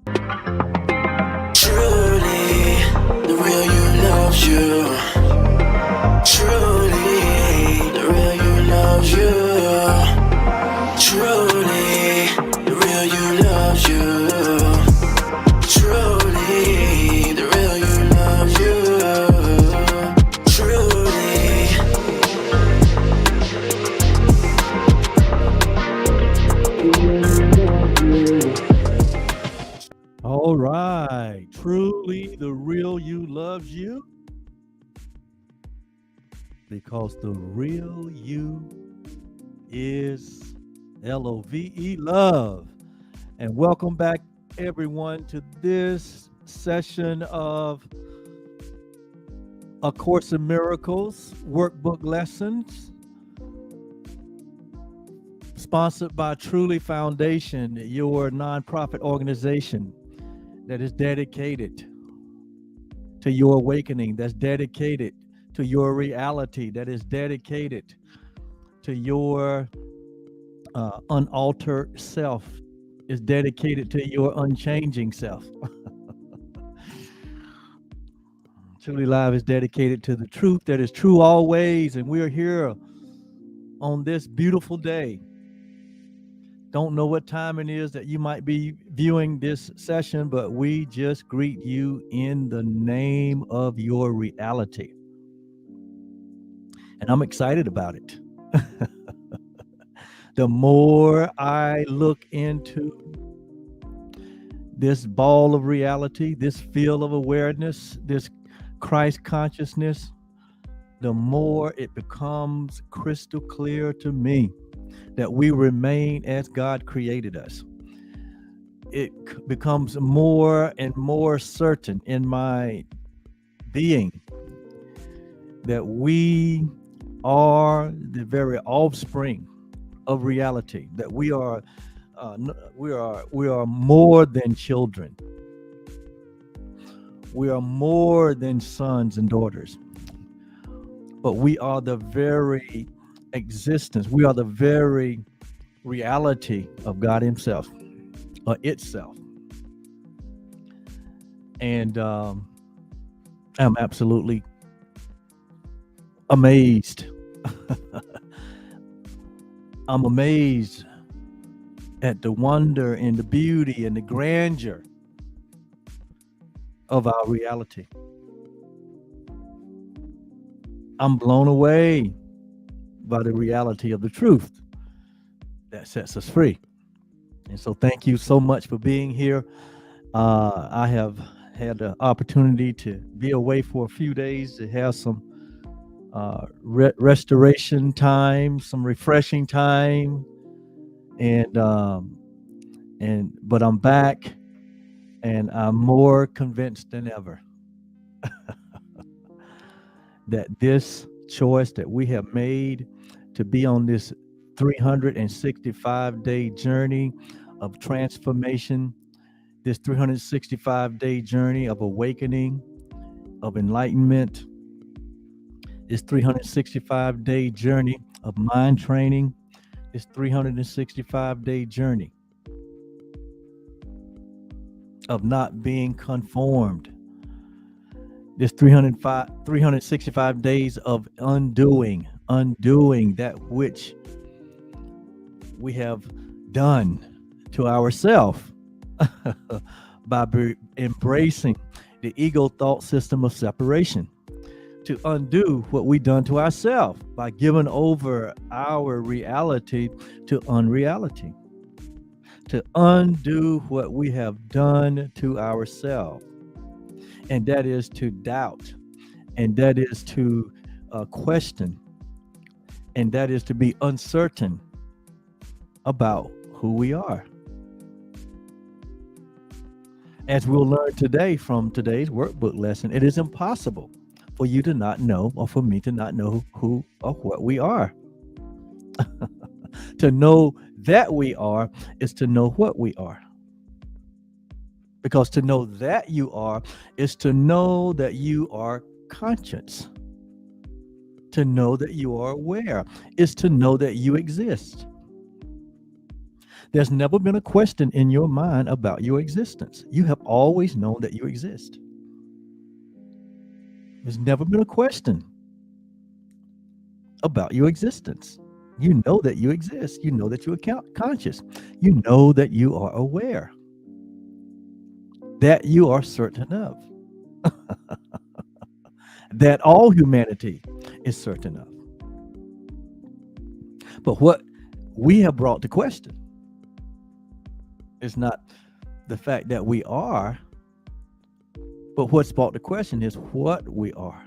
Truly, the real you loves you. Truly, the real you loves you. Truly, the real you loves you. Truly, the real you loves you. Truly. All right. Truly, the real you loves you because the real you is LOVE, love. And welcome back, everyone, to this session of A Course in Miracles workbook lessons, sponsored by Truly Foundation, your nonprofit organization that is dedicated to your awakening, that's dedicated to your reality, that is dedicated to your unaltered self, is dedicated to your unchanging self. Truly Live is dedicated to the truth that is true always, and we're here on this beautiful day. Don't know what time it is that you might be viewing this session, but we just greet you in the name of your reality. And I'm excited about it. The more I look into this ball of reality, this field of awareness, this Christ consciousness, the more it becomes crystal clear to me that we remain as God created us. It becomes more and more certain in my being that we are the very offspring of reality, that we are more than children. We are more than sons and daughters, but we are the very existence. We are the very reality of God Himself, or itself. And I'm absolutely amazed. I'm amazed at the wonder and the beauty and the grandeur of our reality. I'm blown away by the reality of the truth that sets us free. And so thank you so much for being here. I have had the opportunity to be away for a few days to have some restoration time, some refreshing time, but I'm back, and I'm more convinced than ever that this choice that we have made to be on this 365-day journey of transformation, this 365-day journey of awakening, of enlightenment, this 365-day journey of mind training, this 365-day journey of not being conformed, this 365 days of undoing that which we have done to ourselves by embracing the ego thought system of separation, to undo what we've done to ourselves by giving over our reality to unreality, to undo what we have done to ourselves. And that is to doubt, and that is to question, and that is to be uncertain about who we are. As we'll learn today from today's workbook lesson, it is impossible for you to not know, or for me to not know who or what we are. To know that we are is to know what we are. Because to know that you are is to know that you are conscious. To know that you are aware is to know that you exist. There's never been a question in your mind about your existence. You have always known that you exist. There's never been a question about your existence. You know that you exist. You know that you are conscious. You know that you are aware, that you are certain of, that all humanity is certain of. But what we have brought to question is not the fact that we are, but what's brought to question is what we are,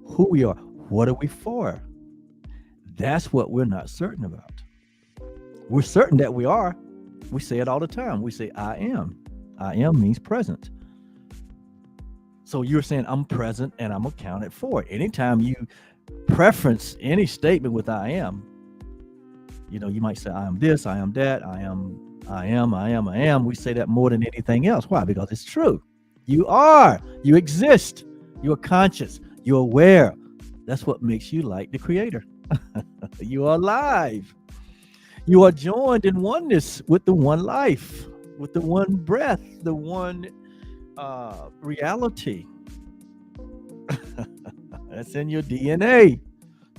who we are, what are we for? That's what we're not certain about. We're certain that we are. We say it all the time. We say, I am. I am means present. So you're saying I'm present and I'm accounted for. Anytime you preference any statement with I am, you might say, I am this, I am that, I am. We say that more than anything else. Why? Because it's true. You are. You exist. You are conscious. You're aware. That's what makes you like the Creator. You are alive. You are joined in oneness with the one life, with the one breath, the one reality. That's in your DNA.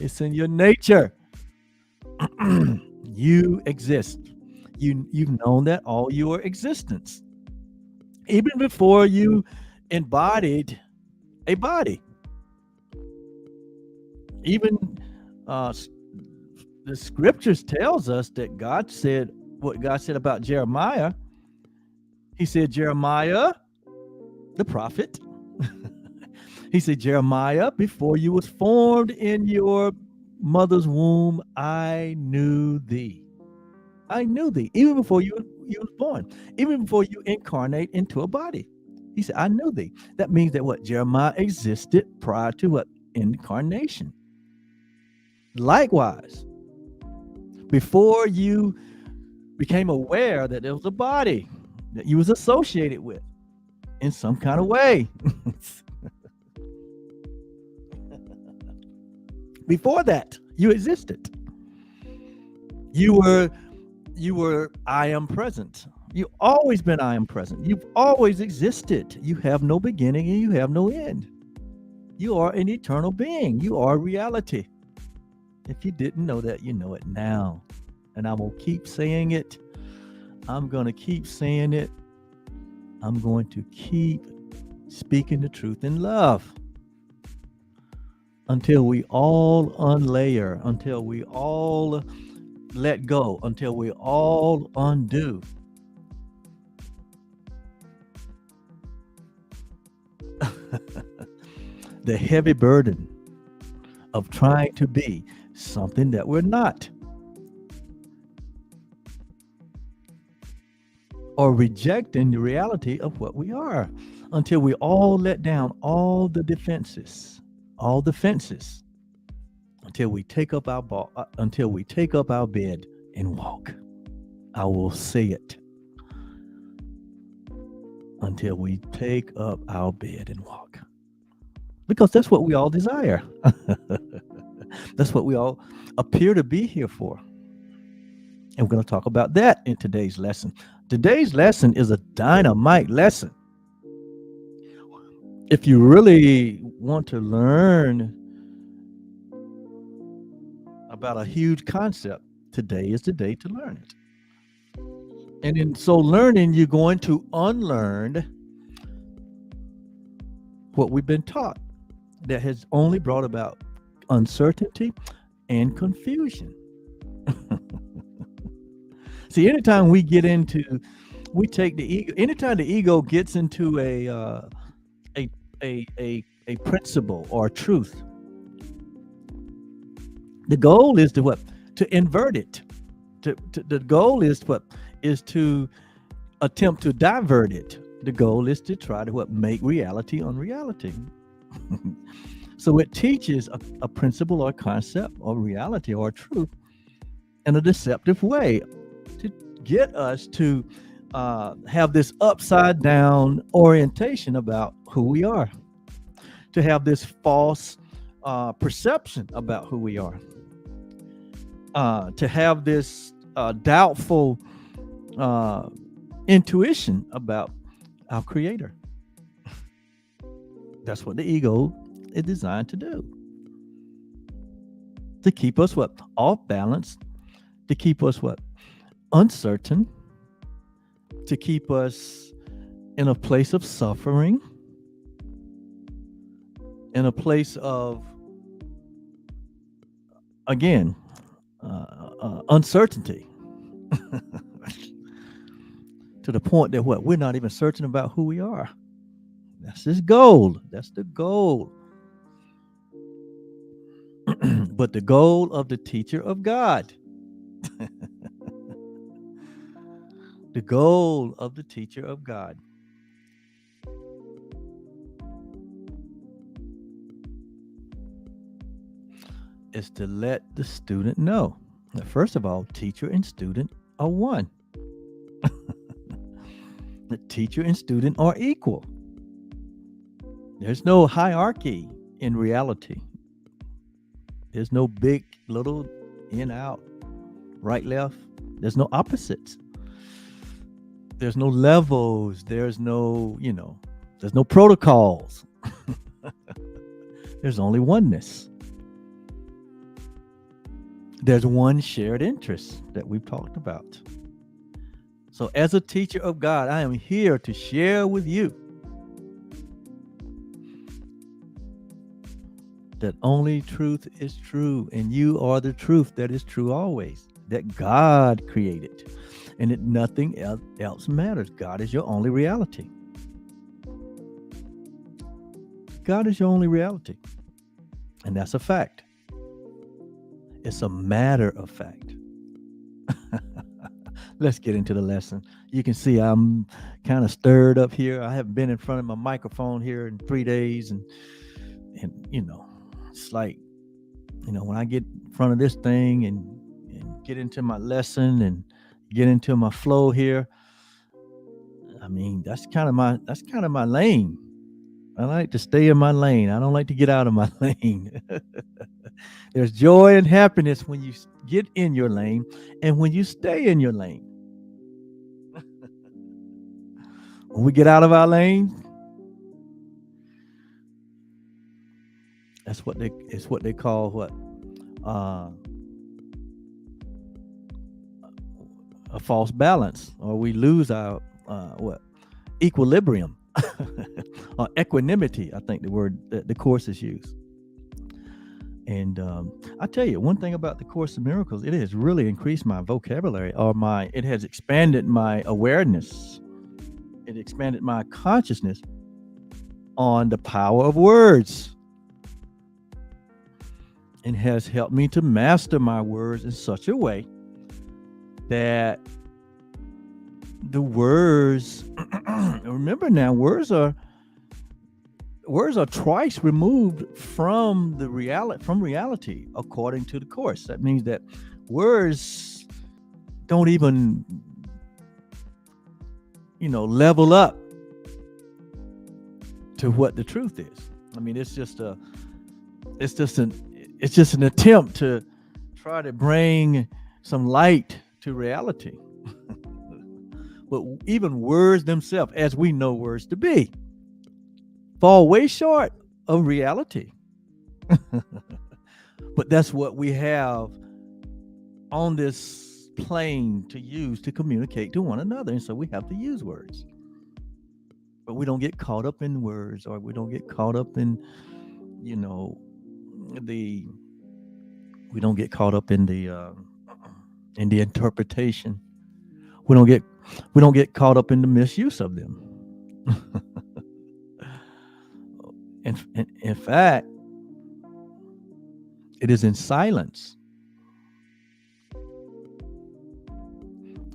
It's in your nature. You exist. You've known that all your existence, even before you embodied a body. Even the scriptures tells us that God said what God said about Jeremiah. He said, Jeremiah, the prophet, he said, Jeremiah, before you was formed in your mother's womb, I knew thee. I knew thee, even before you was born, even before you incarnate into a body. He said, I knew thee. That means that what? Jeremiah existed prior to what? Incarnation. Likewise, before you became aware that there was a body that you was associated with in some kind of way. Before that, you existed. You were I am present. You've always been I am present. You've always existed. You have no beginning and you have no end. You are an eternal being. You are reality. If you didn't know that, you know it now. And I will keep saying it. I'm going to keep saying it. I'm going to keep speaking the truth in love until we all unlayer, until we all let go, until we all undo. The heavy burden of trying to be something that we're not, or rejecting the reality of what we are, until we all let down all the defenses, all the fences, until we take up our bed and walk. I will say it. Until we take up our bed and walk. Because that's what we all desire. That's what we all appear to be here for. And we're going to talk about that in today's lesson. Today's lesson is a dynamite lesson. If you really want to learn about a huge concept, today is the day to learn it. And in so learning, you're going to unlearn what we've been taught that has only brought about uncertainty and confusion. See, anytime we take the ego, anytime the ego gets into a principle or truth, the goal is to what? To invert it. The goal is what? Is to attempt to divert it. The goal is to try to what? Make reality unreality. So it teaches a principle or concept or reality or truth in a deceptive way to get us to have this upside down orientation about who we are, to have this false perception about who we are. to have this doubtful uh, intuition about our Creator. That's what the ego is designed to do. To keep us what? Off balance, to keep us what? Uncertain, to keep us in a place of suffering, in a place of, again, uncertainty, to the point that what? We're not even certain about who we are. That's his goal. That's the goal. But the goal of the teacher of God, the goal of the teacher of God is to let the student know that, first of all, teacher and student are one. The teacher and student are equal. There's no hierarchy in reality. There's no big, little, in, out, right, left. There's no opposites. There's no levels. There's no, there's no protocols. There's only oneness. There's one shared interest that we've talked about. So, as a teacher of God, I am here to share with you that only truth is true, and you are the truth that is true always, that God created, and that nothing else matters. God is your only reality. God is your only reality. And that's a fact. It's a matter of fact. Let's get into the lesson. You can see I'm kind of stirred up here. I haven't been in front of my microphone here in 3 days. And it's like, when I get in front of this thing and get into my lesson and get into my flow here, I mean, that's kind of my lane. I like to stay in my lane. I don't like to get out of my lane. There's joy and happiness when you get in your lane and when you stay in your lane. When we get out of our lane, it's what they call what? A false balance, or we lose our equilibrium or equanimity. I think the word that the Course is used. And I tell you, one thing about the Course in Miracles, it has really increased my vocabulary, or it has expanded my awareness. It expanded my consciousness on the power of words, and has helped me to master my words in such a way that the words, remember now, words are twice removed from reality, according to the Course. That means that words don't even, level up to what the truth is. I mean, it's just an attempt to try to bring some light to reality. But even words themselves, as we know words to be, fall way short of reality. But that's what we have on this plane to use to communicate to one another. And so we have to use words. But we don't get caught up in words, or we don't get caught up in, we don't get caught up in the interpretation. We don't get caught up in the misuse of them. In fact, it is in silence.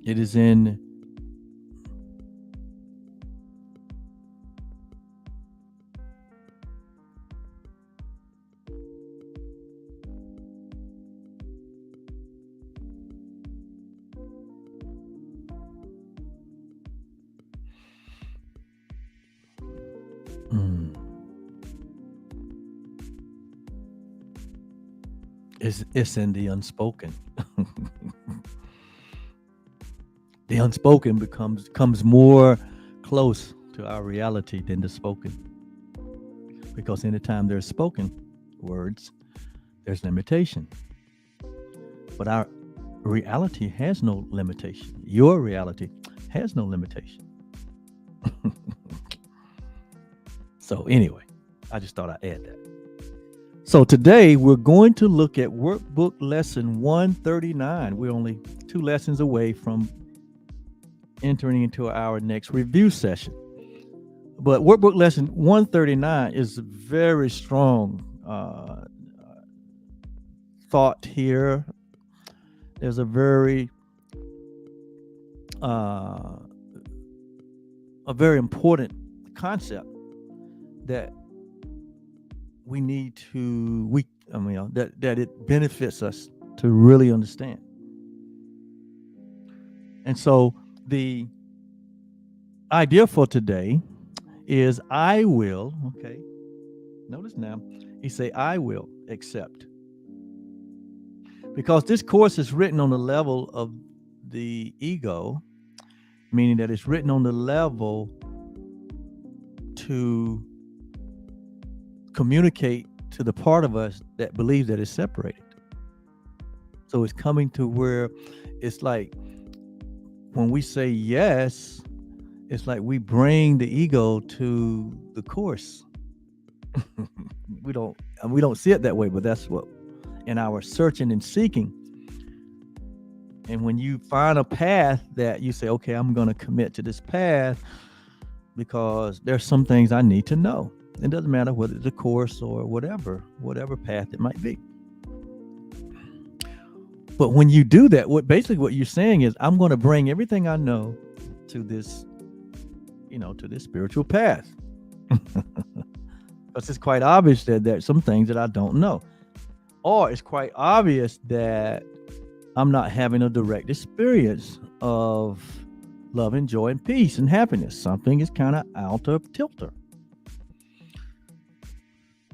It is in It's in the unspoken. The unspoken comes more close to our reality than the spoken. Because anytime there's spoken words, there's limitation. But our reality has no limitation. Your reality has no limitation. So anyway, I just thought I'd add that. So today we're going to look at workbook lesson 139. We're only 2 lessons away from entering into our next review session. But workbook lesson 139 is a very strong thought here. There's a very important concept that we need to that it benefits us to really understand. And so the idea for today is I will, okay, notice now, he say I will accept. Because this course is written on the level of the ego, meaning that it's written on the level to communicate to the part of us that believes that it's separated. So it's coming to where it's like when we say yes, it's like we bring the ego to the course. we don't see it that way, but that's what in our searching and seeking. And when you find a path that you say, okay, I'm going to commit to this path because there's some things I need to know. It doesn't matter whether it's a course or whatever path it might be. But when you do that, what you're saying is, I'm going to bring everything I know to this, to this spiritual path. Because it's quite obvious that there's some things that I don't know. Or it's quite obvious that I'm not having a direct experience of love and joy and peace and happiness. Something is kind of out of tilter.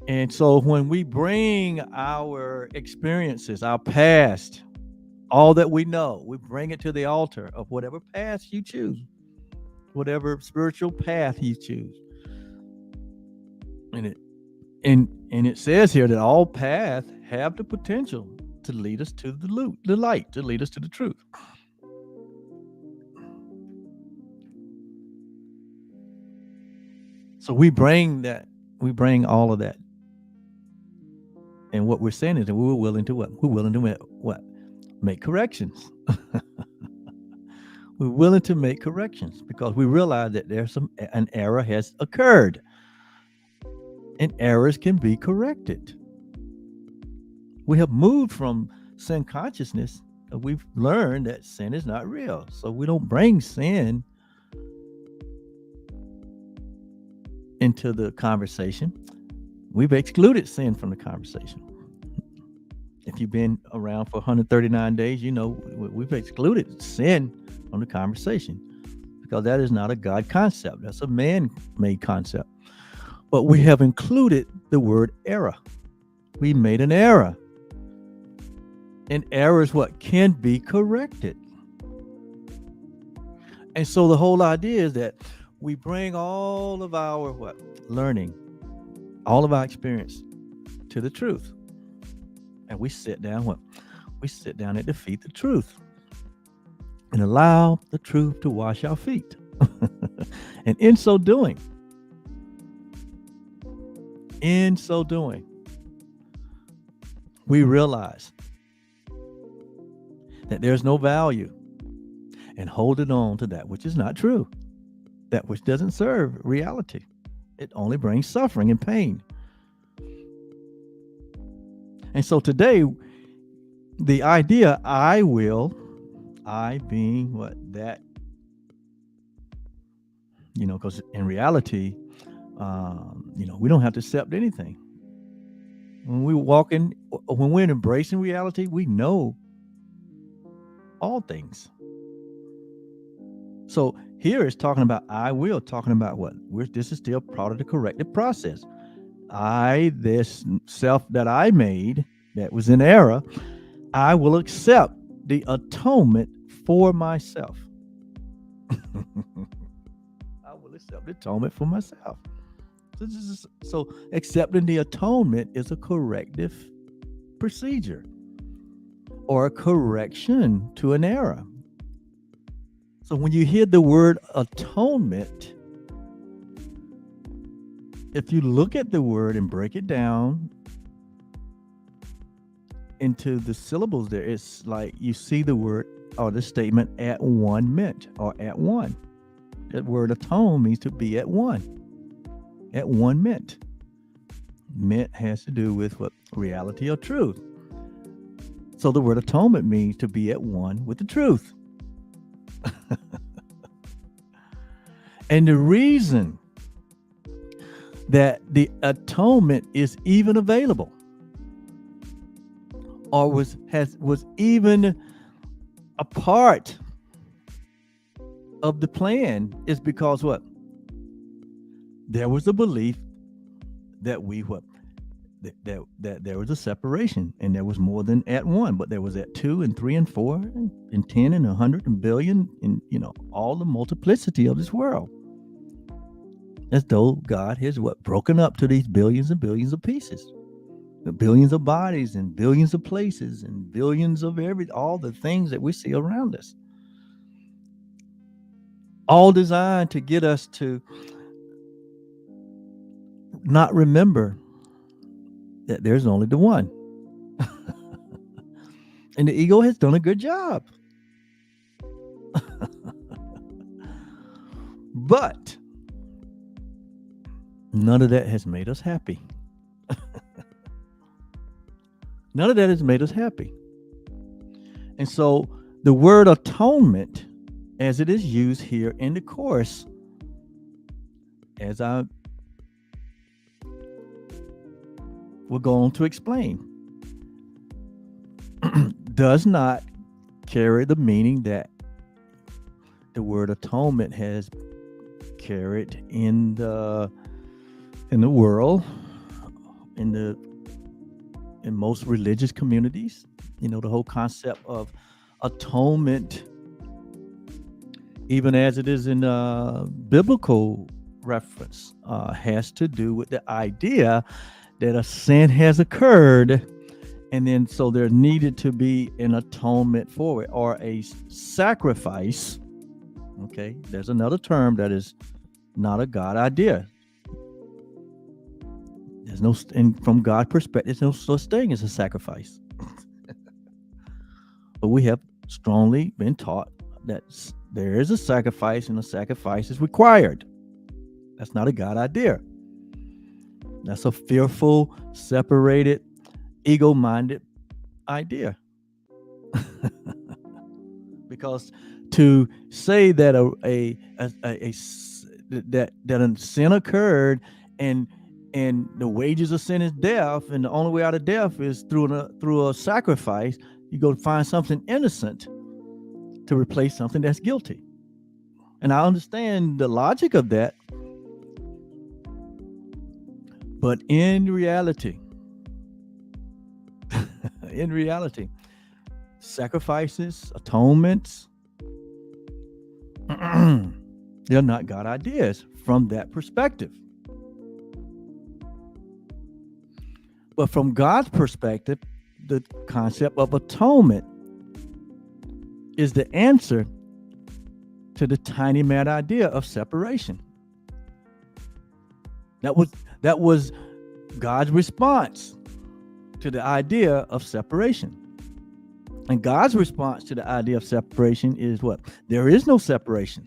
And so when we bring our experiences, our past, all that we know, we bring it to the altar of whatever path you choose, whatever spiritual path you choose. And it says here that all paths have the potential to lead us to the light, to lead us to the truth. So we bring all of that. And what we're saying is that we're willing to what? We're willing to what? Make corrections. We're willing to make corrections because we realize that an error has occurred. And errors can be corrected. We have moved from sin consciousness. We've learned that sin is not real. So we don't bring sin into the conversation. We've excluded sin from the conversation. If you've been around for 139 days, we've excluded sin from the conversation because that is not a God concept. That's a man-made concept. But we have included the word error. We made an error. And error is what can be corrected. And so the whole idea is that we bring all of our learning, all of our experience to the truth. And we sit down We sit down at the feet of the truth and allow the truth to wash our feet. And in so doing, we realize that there's no value in holding on to that which is not true, that which doesn't serve reality. It only brings suffering and pain. And so today, the idea I being that, because in reality, we don't have to accept anything. When we're embracing reality, we know all things. So here it's talking about talking about what? This is still part of the corrective process. This self that I made, that was in error, I will accept the atonement for myself. I will accept the atonement for myself. So accepting the atonement is a corrective procedure or a correction to an error. So when you hear the word atonement, if you look at the word and break it down into the syllables there, it's like you see the word or the statement at one meant or at one. That word atone means to be at one. At one meant. Meant has to do with what? Reality or truth. So the word atonement means to be at one with the truth. And the reason that the atonement is even available or was even a part of the plan is because what? There was a belief that that there was a separation and there was more than at one, but there was at 2 and 3 and 4 and 10 and 100 and billion and all the multiplicity of this world. As though God has broken up to these billions and billions of pieces, the billions of bodies and billions of places and billions of all the things that we see around us, all designed to get us to not remember that there's only the one. And the ego has done a good job. But none of that has made us happy. None of that has made us happy. And so the word atonement, as it is used here in the course, as I will go on to explain, does not carry the meaning that the word atonement has carried in the world, in most religious communities. The whole concept of atonement, even as it is in biblical reference, has to do with the idea that a sin has occurred, and then so there needed to be an atonement for it, or a sacrifice. Okay, there's another term that is not a God idea. There's no, and from God's perspective, there's no such thing as a sacrifice. But we have strongly been taught that there is a sacrifice, and a sacrifice is required. That's not a God idea. That's a fearful, separated, ego-minded idea. Because to say that that a sin occurred and the wages of sin is death, and the only way out of death is through a sacrifice, you go find something innocent to replace something that's guilty. And I understand the logic of that. But in reality, sacrifices, atonements, they're not God ideas from that perspective. But from God's perspective, the concept of atonement is the answer to the tiny mad idea of separation. That was God's response to the idea of separation. And God's response to the idea of separation is what? There is no separation.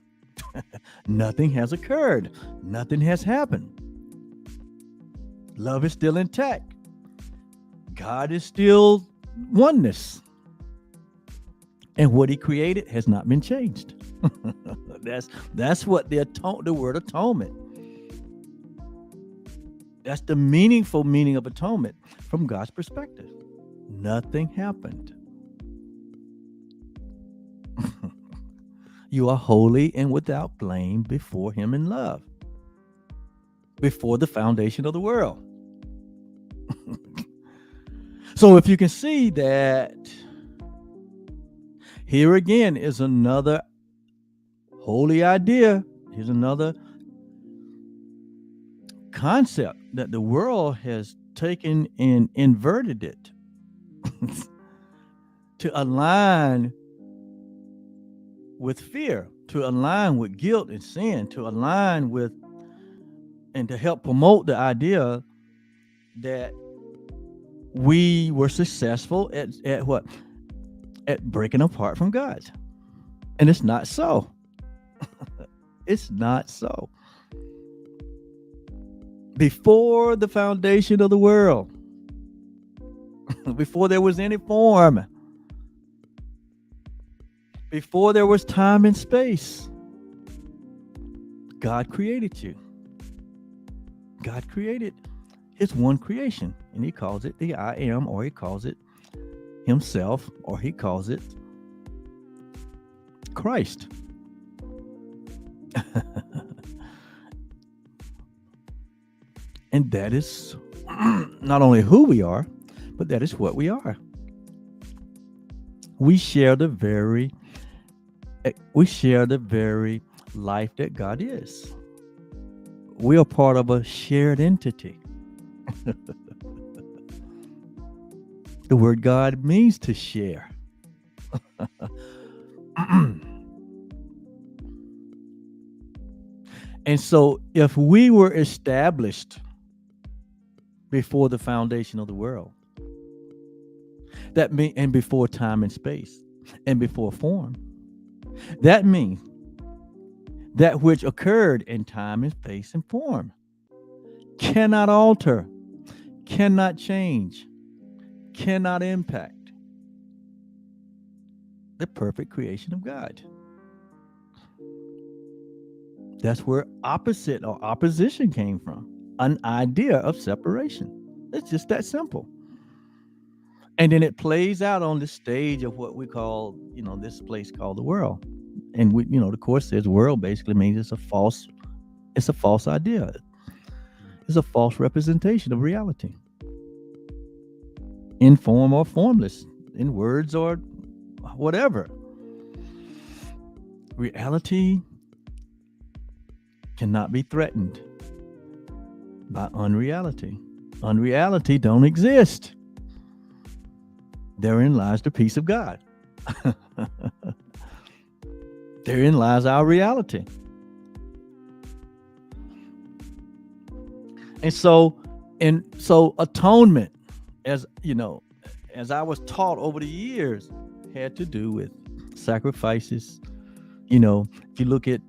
Nothing has occurred. Nothing has happened. Love is still intact. God is still oneness. And what he created has not been changed. That's what the word atonement. That's the meaningful meaning of atonement from God's perspective. Nothing happened. You are holy and without blame before him in love. Before the foundation of the world. So if you can see that, here again is another holy idea. Here's another concept that the world has taken and inverted it to align with fear, to align with guilt and sin, to align with and to help promote the idea that we were successful at what? At breaking apart from God. And it's not so. It's not so. Before the foundation of the world, before there was any form, before there was time and space, God created you. God created his one creation, and he calls it the I am, or he calls it himself, or he calls it Christ. And that is not only who we are, but that is what we are. We share the very life that God is. We are part of a shared entity. The word God means to share. And so if we were established before the foundation of the world, that means, and before time and space, and before form, that means that which occurred in time and space and form cannot alter, cannot change, cannot impact the perfect creation of God. That's where opposite or opposition came from. An idea of separation. It's just that simple. And then it plays out on the stage of what we call, this place called the world. And we, the course says world basically means it's a false idea. It's a false representation of reality. In form or formless, in words or whatever. Reality cannot be threatened by unreality. Unreality don't exist. Therein lies the peace of God. Therein lies our reality. And so atonement, as as I was taught over the years, had to do with sacrifices. If you look at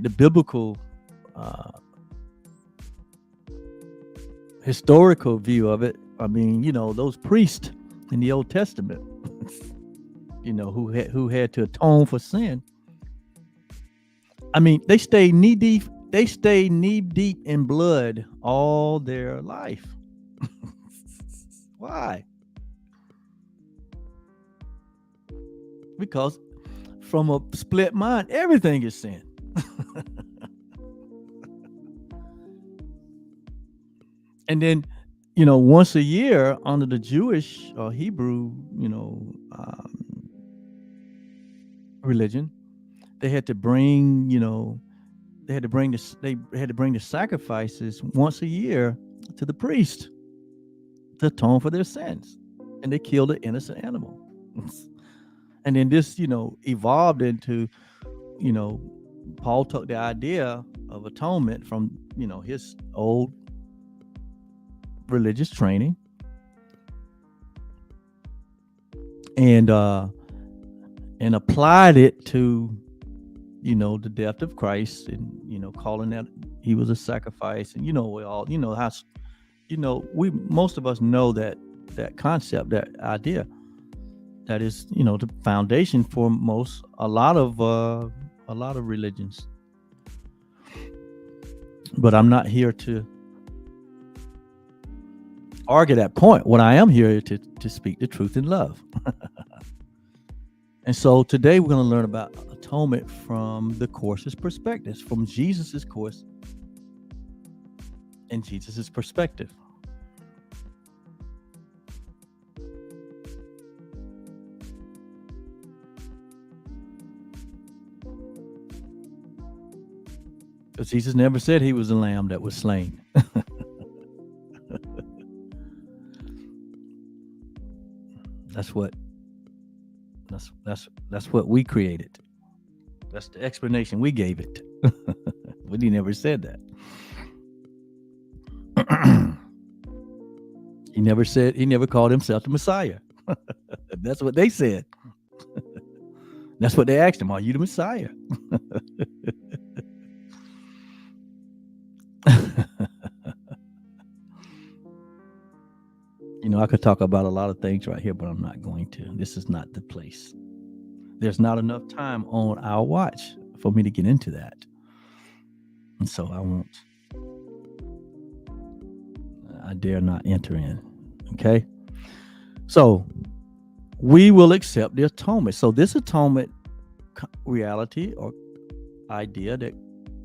the biblical historical view of it, I mean, those priests in the Old Testament, who had to atone for sin. I mean, they stayed knee deep in blood all their life. Why? Because from a split mind, everything is sin. And then, once a year under the Jewish or Hebrew, religion, they had to bring, the sacrifices once a year to the priest to atone for their sins, and they killed an innocent animal. And then this, evolved into, Paul took the idea of atonement from, his old religious training and applied it to, the death of Christ, and, calling that he was a sacrifice. And, most of us know that concept, that idea, that is, the foundation for a lot of religions. But I'm not here to argue that point. What I am here to speak the truth in love. And so today we're going to learn about atonement from the course's perspectives, from Jesus's course and Jesus's perspective. Because Jesus never said he was a lamb that was slain. That's what that's what we created. That's the explanation we gave it. But he never said that. He never called himself the Messiah. That's what they said. That's what they asked him. Are you the Messiah? I could talk about a lot of things right here, but I'm not going to. This is not the place. There's not enough time on our watch for me to get into that. And so I won't. I dare not enter in. Okay? So we will accept the atonement. So this atonement reality or idea that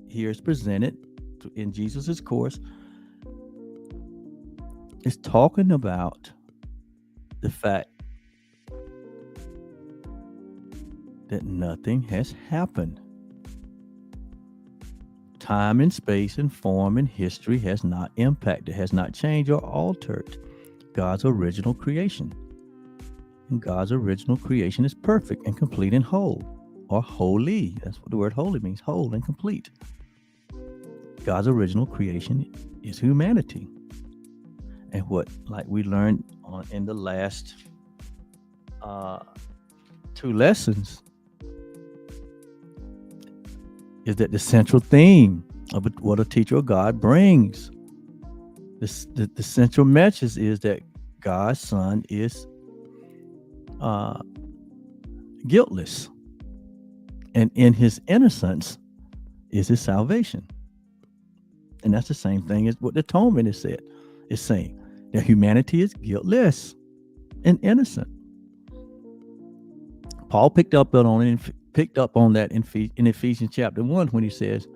here is presented in Jesus's course is talking about the fact that nothing has happened. Time and space and form and history has not impacted, has not changed or altered God's original creation. And God's original creation is perfect and complete and whole, or holy. That's what the word holy means, whole and complete. God's original creation is humanity. And what, like we learned in the last 2 lessons, is that the central theme of what a teacher of God brings, the central message is that God's Son is guiltless, and in his innocence is his salvation. And that's the same thing as what the atonement is saying, that humanity is guiltless and innocent. Paul picked up on that in Ephesians chapter 1 when he says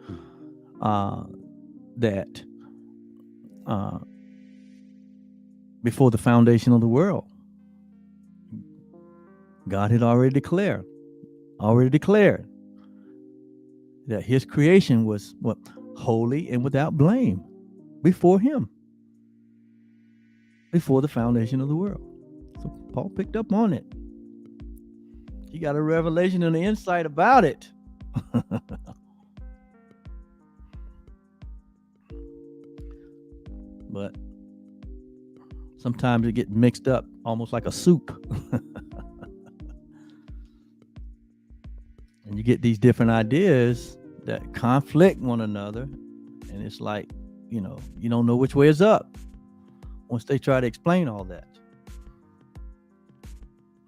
that before the foundation of the world, God had already declared that his creation was holy and without blame before him, before the foundation of the world. So Paul picked up on it. He got a revelation and an insight about it. But sometimes it gets mixed up almost like a soup. And you get these different ideas that conflict one another. And it's like, you don't know which way is up once they try to explain all that.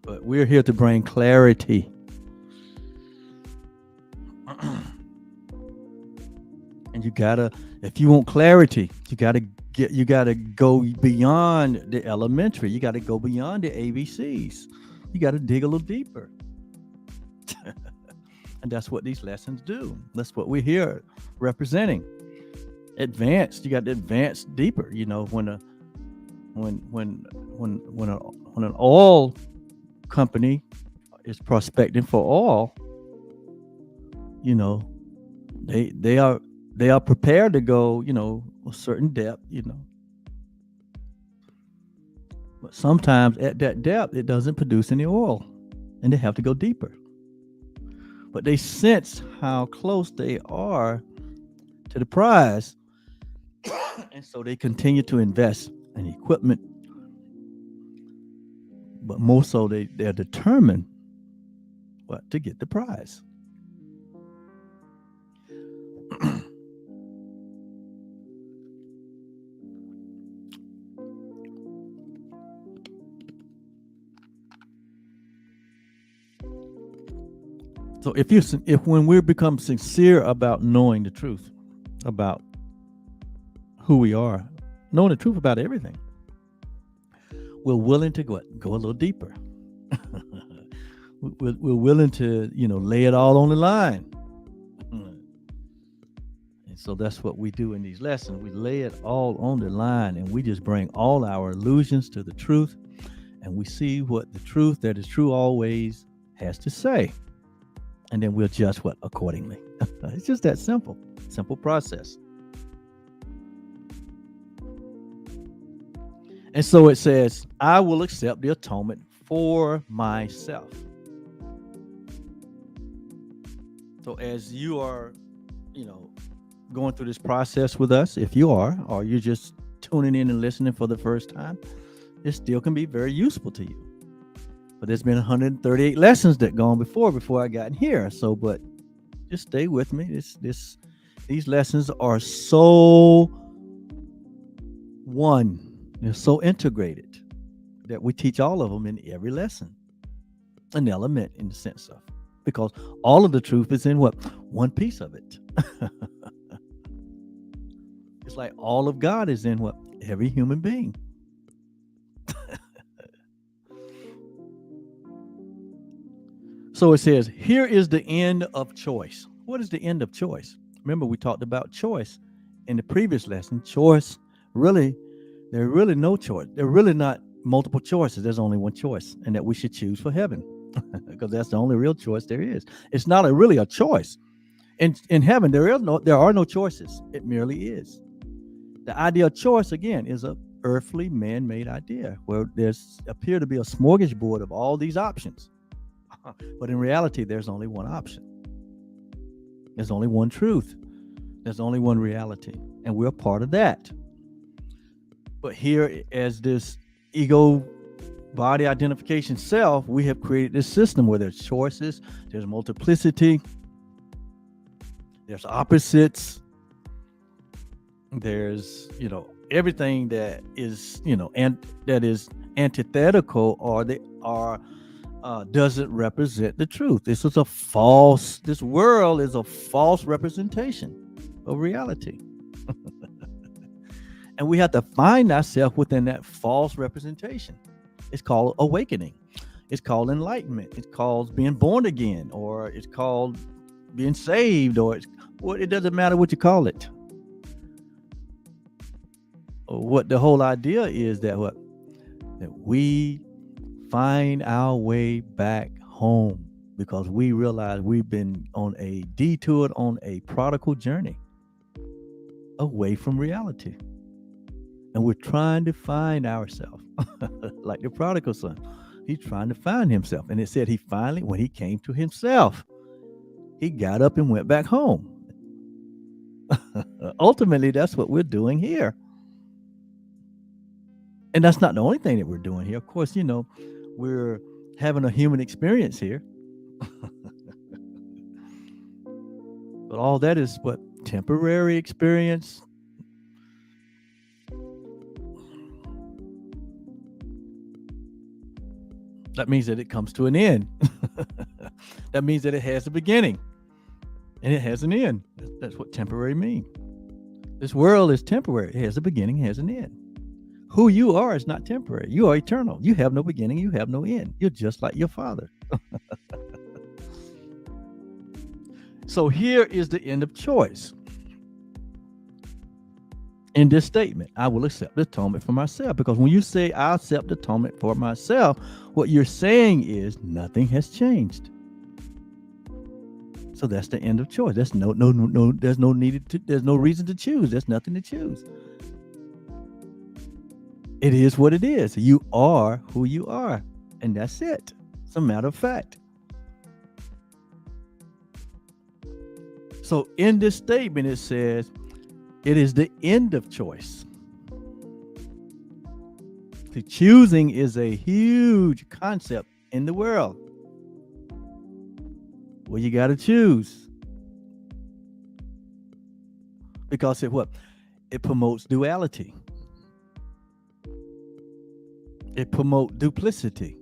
But we're here to bring clarity. And if you want clarity, you gotta go beyond the elementary. You gotta go beyond the ABCs. You gotta dig a little deeper. And that's what these lessons do. That's what we're here representing. Advanced. You got to advance deeper. When an oil company is prospecting for oil, they are prepared to go, a certain depth, But sometimes at that depth, it doesn't produce any oil, and they have to go deeper. But they sense how close they are to the prize, and so they continue to invest in equipment. But more so, they're determined to get the prize. So when we become sincere about knowing the truth about who we are, knowing the truth about everything, we're willing to go a little deeper. We're willing to, lay it all on the line. And so that's what we do in these lessons. We lay it all on the line, and we just bring all our illusions to the truth, and we see what the truth that is true always has to say. and then we'll adjust what accordingly. It's just that simple. Simple process. And so it says, I will accept the atonement for myself. So as you are, going through this process with us, if you are, or you're just tuning in and listening for the first time, it still can be very useful to you. But there's been 138 lessons that gone before I got in here. So, but just stay with me. These lessons are so they're so integrated that we teach all of them in every lesson, an element in the sense of, because all of the truth is in what? One piece of it. It's like all of God is in what? Every human being. So it says, here is the end of choice. What is the end of choice? Remember, we talked about choice in the previous lesson. Choice, really, there's really no choice. There are really not multiple choices. There's only one choice, and that we should choose for heaven, because that's the only real choice there is. It's not really a choice. In heaven, there are no choices. It merely is. The idea of choice, again, is a earthly man-made idea where there's appear to be a smorgasbord of all these options. But in reality, there's only one option. There's only one truth. There's only one reality. And we're part of that. But here, as this ego body identification self, we have created this system where there's choices, there's multiplicity, there's opposites, there's, everything that is, and that is antithetical or they are doesn't represent the truth. This world is a false representation of reality. And we have to find ourselves within that false representation. It's called awakening. It's called enlightenment. It's called being born again, or it's called being saved, or it doesn't matter what you call it. What the whole idea is that we find our way back home, because we realize we've been on a prodigal journey away from reality. And we're trying to find ourselves like the prodigal son. He's trying to find himself. And it said when he came to himself, he got up and went back home. Ultimately, that's what we're doing here. And that's not the only thing that we're doing here. Of course, we're having a human experience here. But all that is what? Temporary experience. That means that it comes to an end. That means that it has a beginning and it has an end. That's what temporary means. This world is temporary. It has a beginning, it has an end. Who you are is not temporary. You are eternal. You have no beginning. You have no end. You're just like your Father. So here is the end of choice. In this statement, I will accept the atonement for myself. Because when you say I accept atonement for myself, what you're saying is nothing has changed. So that's the end of choice. There's no reason to choose. There's nothing to choose. It is what it is. You are who you are. And that's it. It's a matter of fact. So in this statement, it says, it is the end of choice. See, choosing is a huge concept in the world. Well, you got to choose. Because it promotes duality. It promotes duplicity.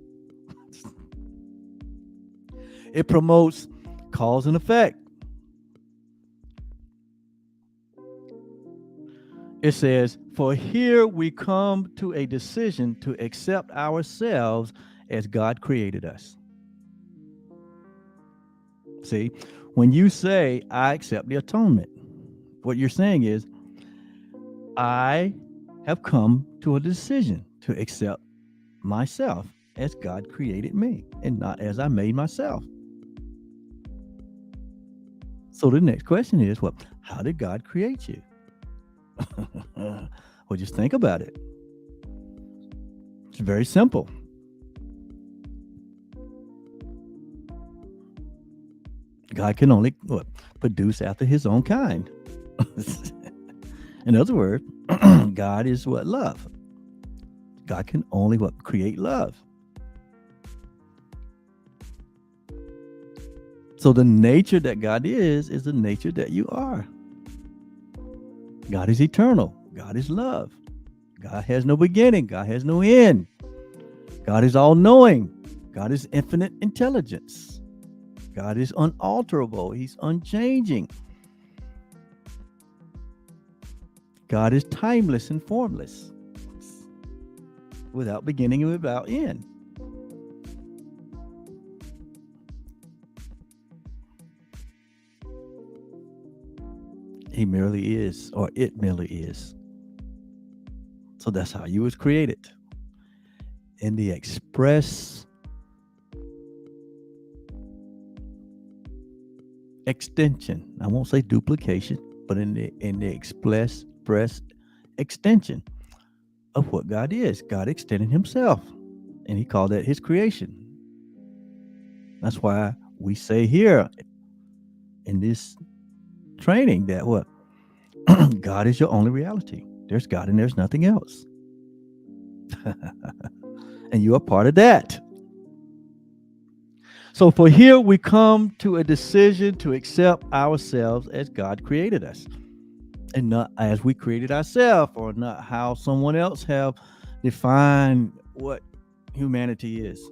It promotes cause and effect. It says, for here we come to a decision to accept ourselves as God created us. See, when you say, I accept the atonement, what you're saying is, I have come to a decision to accept myself as God created me and not as I made myself. So the next question is, well, how did God create you? Well, just think about it. It's very simple. God can only produce after his own kind. In other words, God is what? Love. God can only create love. So the nature that God is the nature that you are. God is eternal. God is love. God has no beginning. God has no end. God is all-knowing. God is infinite intelligence. God is unalterable. He's unchanging. God is timeless and formless, without beginning and without end. He merely is, or it merely is. So that's how you was created. In the express extension. I won't say duplication, but in the express extension of what God is. God extended himself, and he called that his creation. That's why we say here in this training that what? God is your only reality. There's God and there's nothing else. And you are part of that. So for here we come to a decision to accept ourselves as God created us, and not as we created ourselves, or not how someone else have defined what humanity is.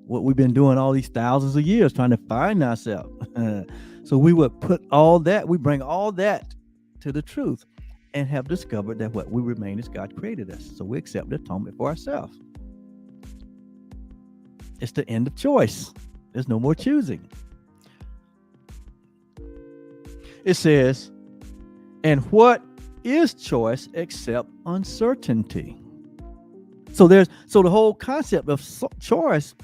What we've been doing all these thousands of years, trying to find ourselves. So we would put all that, we bring all that to the truth, and have discovered that what we remain as God created us. So we accept the atonement for ourselves. It's the end of choice. There's no more choosing. It says, and what is choice except uncertainty? So the whole concept of choice,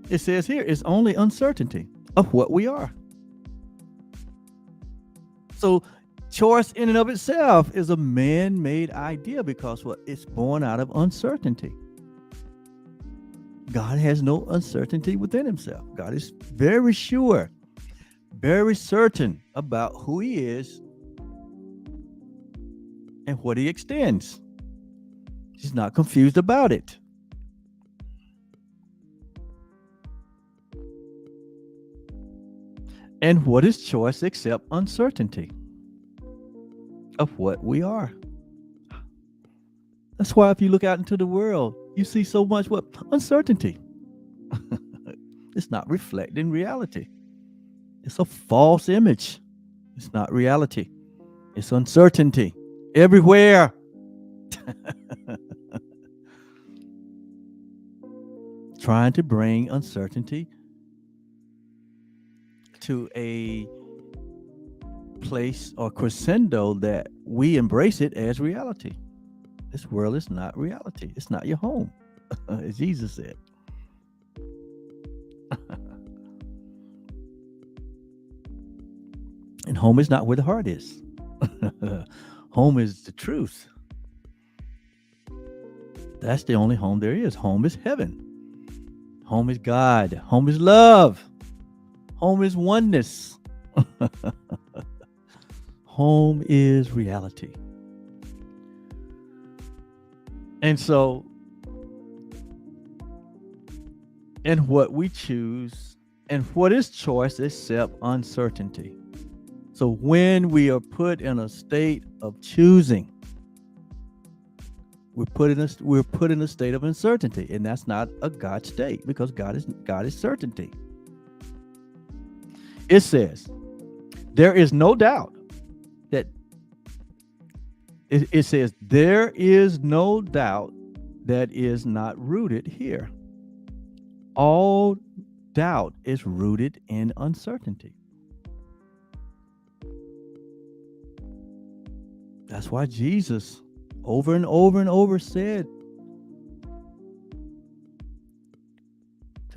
it says here, is only uncertainty of what we are. So choice in and of itself is a man-made idea, because what? It's born out of uncertainty. God has no uncertainty within himself. God is very sure, very certain about who he is and what he extends. He's not confused about it. And what is choice except uncertainty of what we are? That's why if you look out into the world, you see so much what? Uncertainty. It's not reflecting reality. It's a false image. It's not reality. It's uncertainty everywhere. Trying to bring uncertainty to a place or crescendo that we embrace it as reality. This world is not reality. It's not your home, as Jesus said. And home is not where the heart is. Home is the truth. That's the only home there is. Home is heaven. Home is God. Home is love. Home is oneness. Home is reality. And so, and what we choose, and what is choice except uncertainty? So when we are put in a state of choosing, we're put in a state of uncertainty, and that's not a God state, because God is certainty. It says, there is no doubt that it says, there is no doubt that is not rooted here. All doubt is rooted in uncertainty. That's why Jesus over and over and over said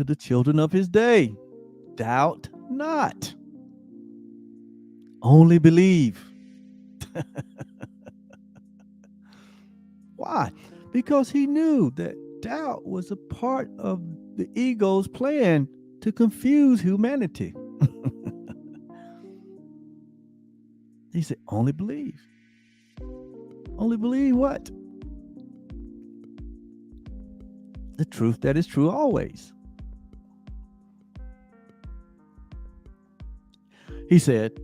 to the children of his day, doubt not, only believe. Why? Because he knew that doubt was a part of the ego's plan to confuse humanity. He said, only believe. Only believe what? The truth that is true always. He said,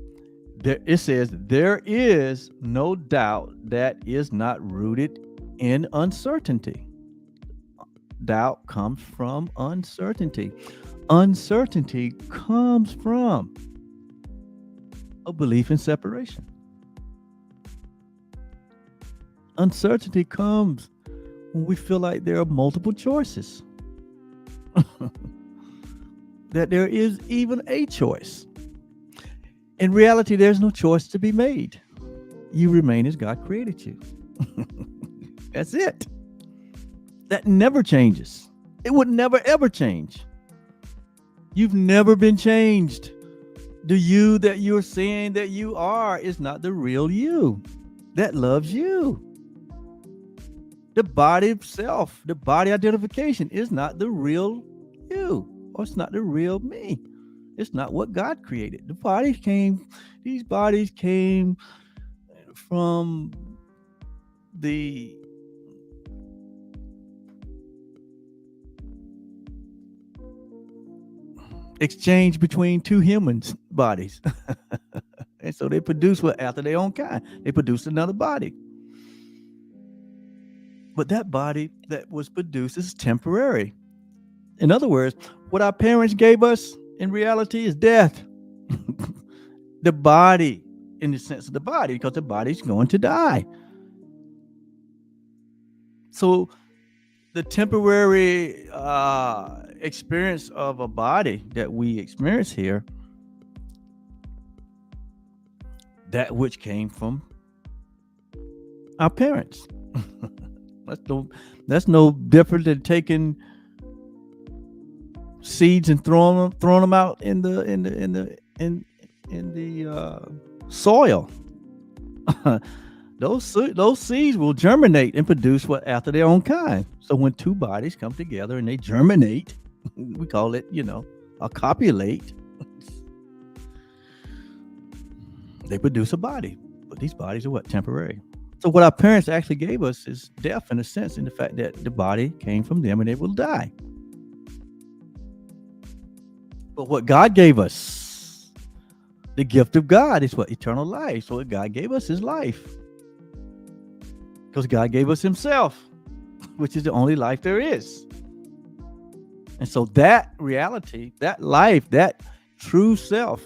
it says, there is no doubt that is not rooted in uncertainty. Doubt comes from uncertainty. Uncertainty comes from a belief in separation. Uncertainty comes when we feel like there are multiple choices. That there is even a choice. In reality, there's no choice to be made. You remain as God created you. That's it. That never changes. It would never, ever change. You've never been changed. The you that you're saying that you are is not the real you that loves you. The body itself, the body identification is not the real you, or it's not the real me. It's not what God created. These bodies came from the exchange between two humans' bodies. And so they produce what after their own kind. They produce another body. But that body that was produced is temporary. In other words, what our parents gave us in reality is death. The body, in the sense of the body, because the body's going to die. So the temporary experience of a body that we experience here, that which came from our parents. That's no different than taking seeds and throwing them out in the soil. Those seeds will germinate and produce what after their own kind. So when two bodies come together and they germinate, we call it, a copulate. They produce a body, but these bodies are what? Temporary. So what our parents actually gave us is death, in a sense, in the fact that the body came from them and they will die. But what God gave us, the gift of God, is what? Eternal life. So what God gave us is life. Because God gave us himself, which is the only life there is. And so that reality, that life, that true self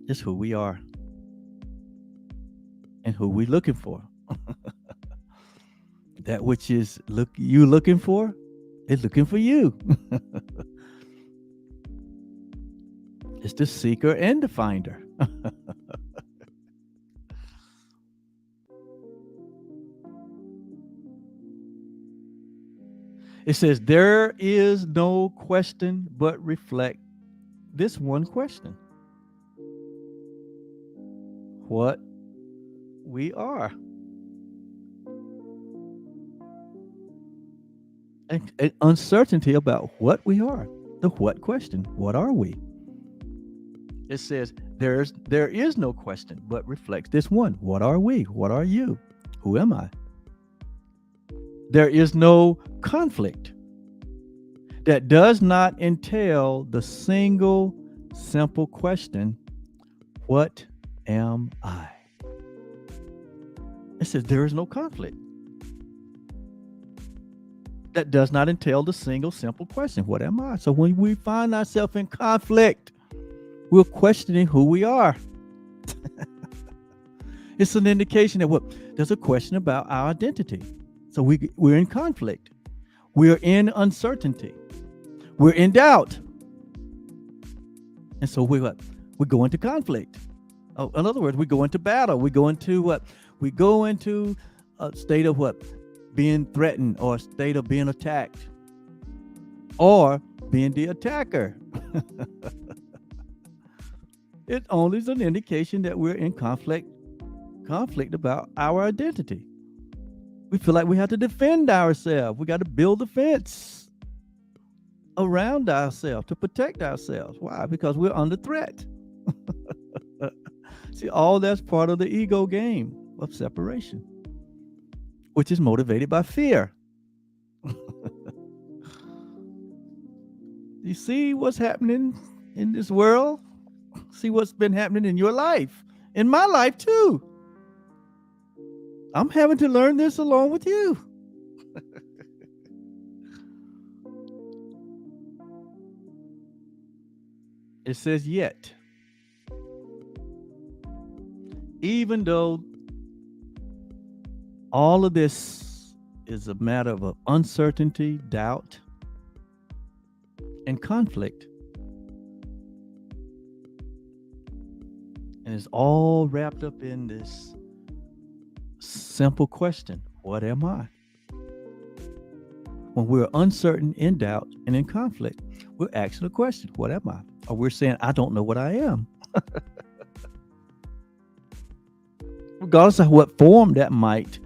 is who we are and who we're looking for. That which is you looking for is looking for you. It's the seeker and the finder. It says, there is no question but reflect this one question. What we are. And uncertainty about what we are. The what question. What are we? It says, there is no question but reflects this one. What are we? What are you? Who am I? There is no conflict that does not entail the single simple question, what am I? It says there is no conflict that does not entail the single simple question, what am I? So when we find ourselves in conflict, we're questioning who we are. It's an indication that there's a question about our identity. So we're in conflict. We're in uncertainty. We're in doubt. And so we go into conflict. Oh, in other words, we go into battle. We go into what? We go into a state of what? Being threatened, or a state of being attacked. or being the attacker. It only is an indication that we're in conflict about our identity. We feel like we have to defend ourselves. We got to build a fence around ourselves to protect ourselves. Why? Because we're under threat. See, all that's part of the ego game of separation, which is motivated by fear. You see what's happening in this world? See what's been happening in your life, in my life too. I'm having to learn this along with you. It says, yet, even though all of this is a matter of uncertainty, doubt, and conflict, and it's all wrapped up in this simple question: what am I? When we're uncertain, in doubt, and in conflict, we're asking the question: what am I? Or we're saying, I don't know what I am. Regardless of what form that might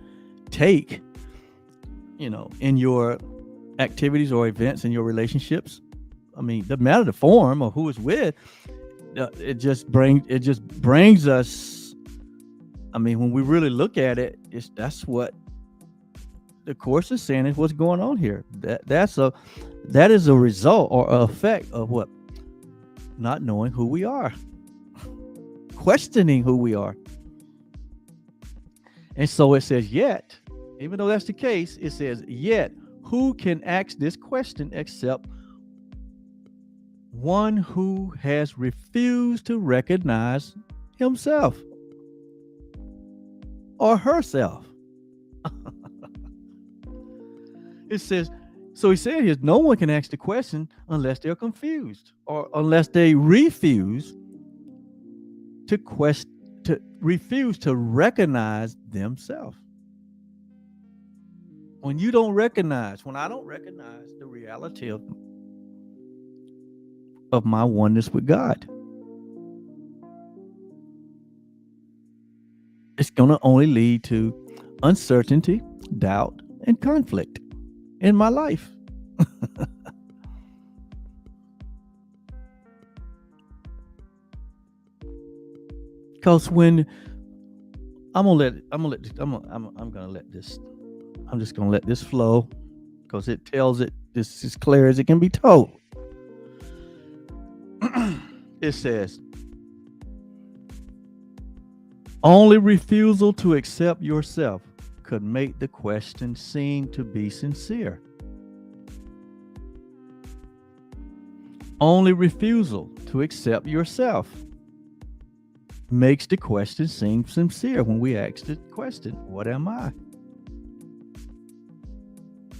take, in your activities or events in your relationships. I mean, doesn't matter the form or who it's with. It just brings us. I mean, when we really look at it, that's what the course is saying is what's going on here. That is a result or an effect of what? Not knowing who we are, questioning who we are. And so it says, yet, even though that's the case, it says, yet, who can ask this question except one who has refused to recognize himself or herself? It says, so he said here, no one can ask the question unless they're confused or unless they refuse to recognize themselves. When I don't recognize the reality of my oneness with God, it's going to only lead to uncertainty, doubt, and conflict in my life. Because when I'm just gonna let this flow, because it tells it this as clear as it can be told. It says, only refusal to accept yourself could make the question seem to be sincere. Only refusal to accept yourself makes the question seem sincere when we ask the question, what am I?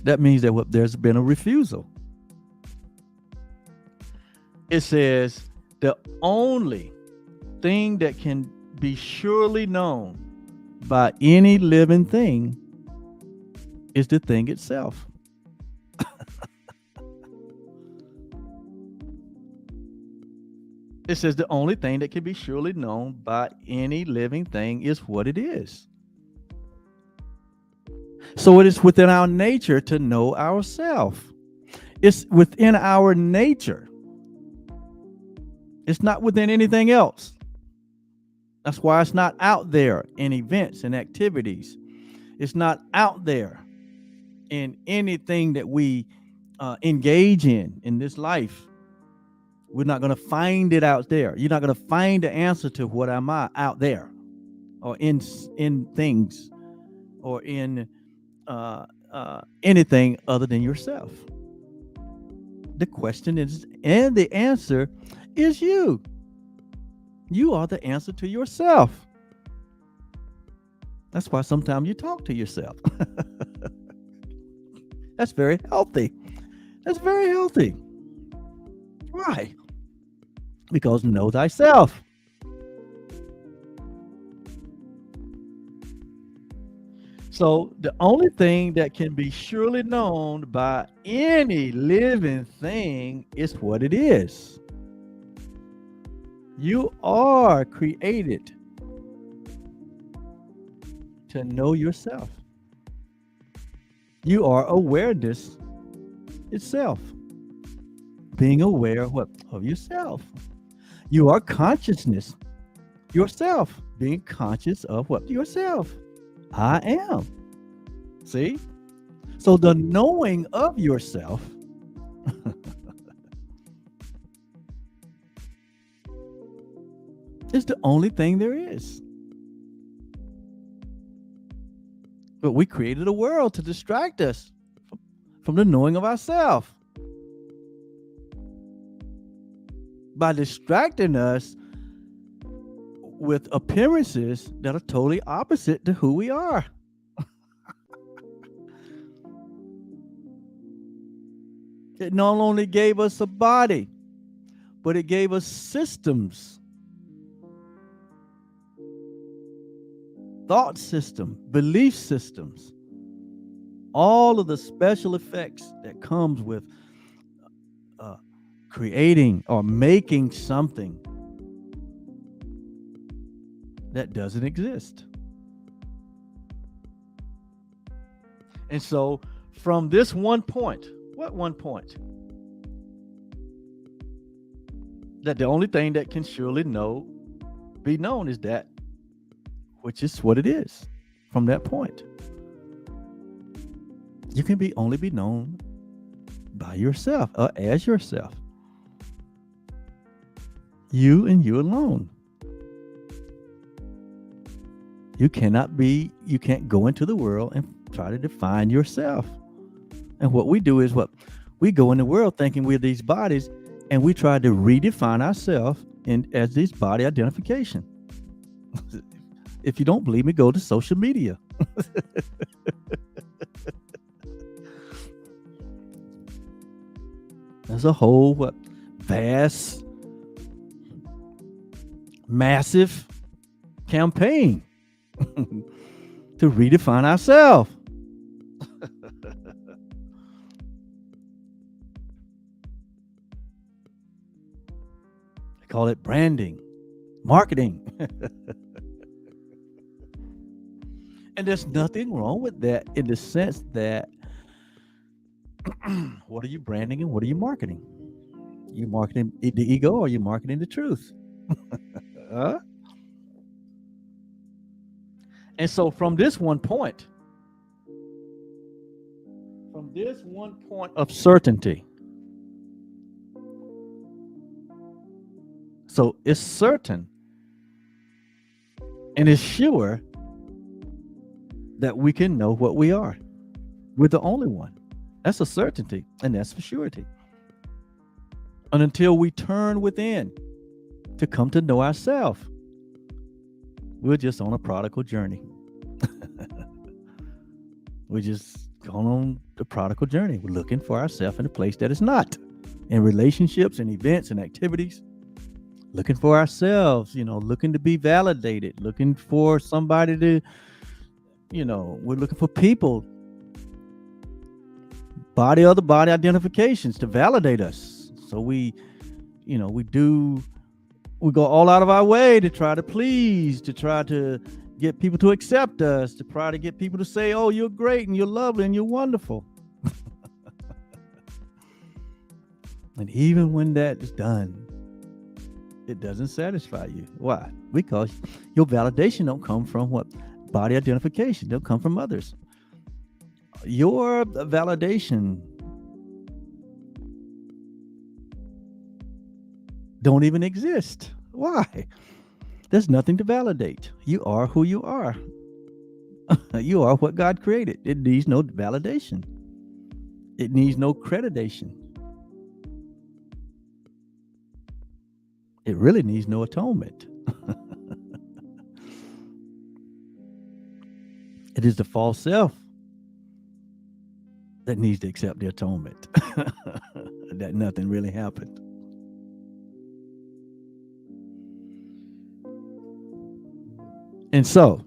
That means that there's been a refusal. It says the only thing that can be surely known by any living thing is the thing itself. It says the only thing that can be surely known by any living thing is what it is. So it is within our nature to know ourselves. It's within our nature. It's not within anything else. That's why it's not out there in events and activities. It's not out there in anything that we engage in this life. We're not going to find it out there. You're not going to find the answer to what am I out there, or in things, or in anything other than yourself. The question is, and the answer is you. You are the answer to yourself. That's why sometimes you talk to yourself. That's very healthy. That's very healthy. Why? Because know thyself. So the only thing that can be surely known by any living thing is what it is. You are created to know yourself. You are awareness itself. Being aware of what? Of yourself. You are consciousness yourself. Being conscious of what? Yourself. I am. See? So the knowing of yourself is the only thing there is. But we created a world to distract us from the knowing of ourselves. By distracting us with appearances that are totally opposite to who we are. It not only gave us a body, but it gave us systems, thought system, belief systems, all of the special effects that comes with creating or making something that doesn't exist. And so from this one point, what one point? That the only thing that can surely be known is that which is what it is. From that point, you can only be known by yourself or as yourself. You and you alone. You can't go into the world and try to define yourself. And what we do is we go in the world thinking we're these bodies, and we try to redefine ourselves as this body identification. If you don't believe me, go to social media. There's a whole vast, massive campaign to redefine ourselves. They call it branding, marketing. And there's nothing wrong with that in the sense that what are you branding and what are you marketing? You marketing the ego or you marketing the truth? And so from this one point of certainty, so it's certain and it's sure that we can know what we are. We're the only one. That's a certainty, and that's for surety. And until we turn within to come to know ourselves, we're just on a prodigal journey. We're just going on the prodigal journey. We're looking for ourselves in a place that is not. In relationships and events and activities, looking for ourselves, looking to be validated, looking for somebody to, we're looking for people, other body identifications to validate us. So we go all out of our way to try to please, to try to get people to accept us, to try to get people to say, oh, you're great and you're lovely and you're wonderful. And even when that is done, it doesn't satisfy you. Why? Because your validation don't come from body identification. They'll come from others. Your validation don't even exist. Why? There's nothing to validate. You are who you are. You are what God created. It needs no validation. It needs no accreditation. It really needs no atonement. It is the false self that needs to accept the atonement. That nothing really happened. And so,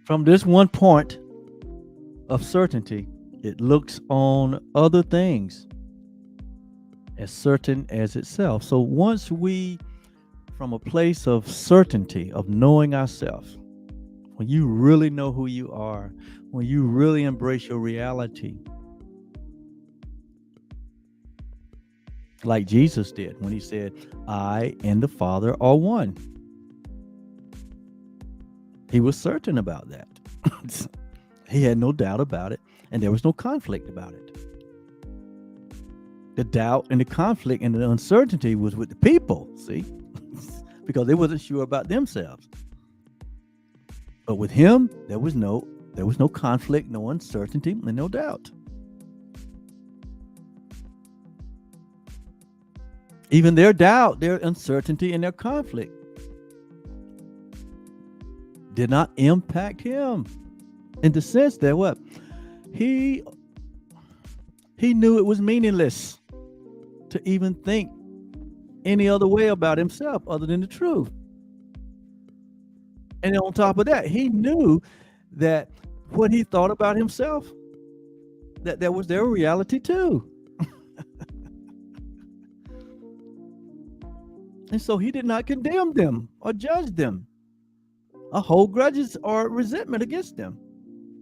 From this one point of certainty, it looks on other things as certain as itself. So once we, from a place of certainty, of knowing ourselves, when you really know who you are, when you really embrace your reality, like Jesus did when he said, I and the Father are one. He was certain about that. He had no doubt about it, and there was no conflict about it. The doubt and the conflict and the uncertainty was with the people, see, because they wasn't sure about themselves. But with him, there was no conflict, no uncertainty, and no doubt. Even their doubt, their uncertainty, and their conflict did not impact him, in the sense that what he knew it was meaningless to even think any other way about himself other than the truth. And on top of that, he knew that what he thought about himself, that was their reality too. And so he did not condemn them or judge them or hold grudges or resentment against them.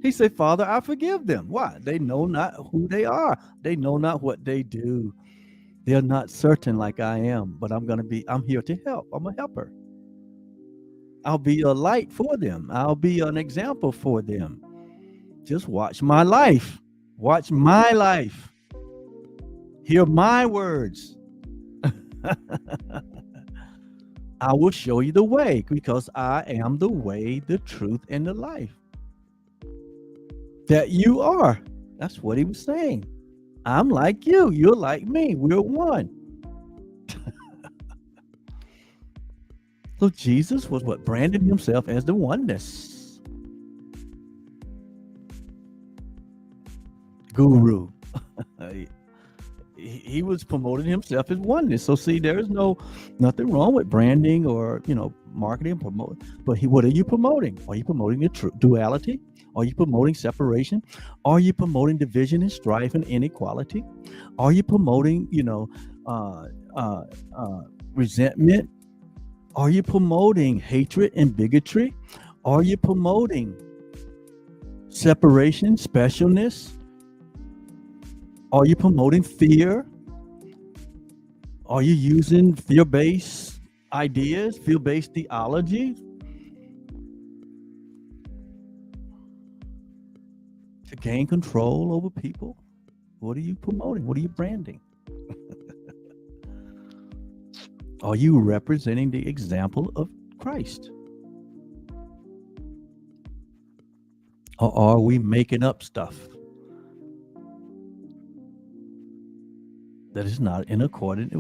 He said, Father, I forgive them. Why? They know not who they are. They know not what they do. They're not certain like I am, but I'm here to help. I'm a helper. I'll be a light for them. I'll be an example for them. Just watch my life. Watch my life. Hear my words. I will show you the way, because I am the way, the truth, and the life. That you are. That's what he was saying. I'm like you. You're like me. We're one. So Jesus was what branded himself as the oneness guru. He was promoting himself as oneness. So see, there is nothing wrong with branding or marketing, promoting. But what are you promoting? Are you promoting the duality? Are you promoting separation? Are you promoting division and strife and inequality? Are you promoting resentment? Are you promoting hatred and bigotry? Are you promoting separation, specialness? Are you promoting fear? Are you using fear-based ideas, fear-based theology to gain control over people? What are you promoting? What are you branding? Are you representing the example of Christ? Or are we making up stuff that is not in accordance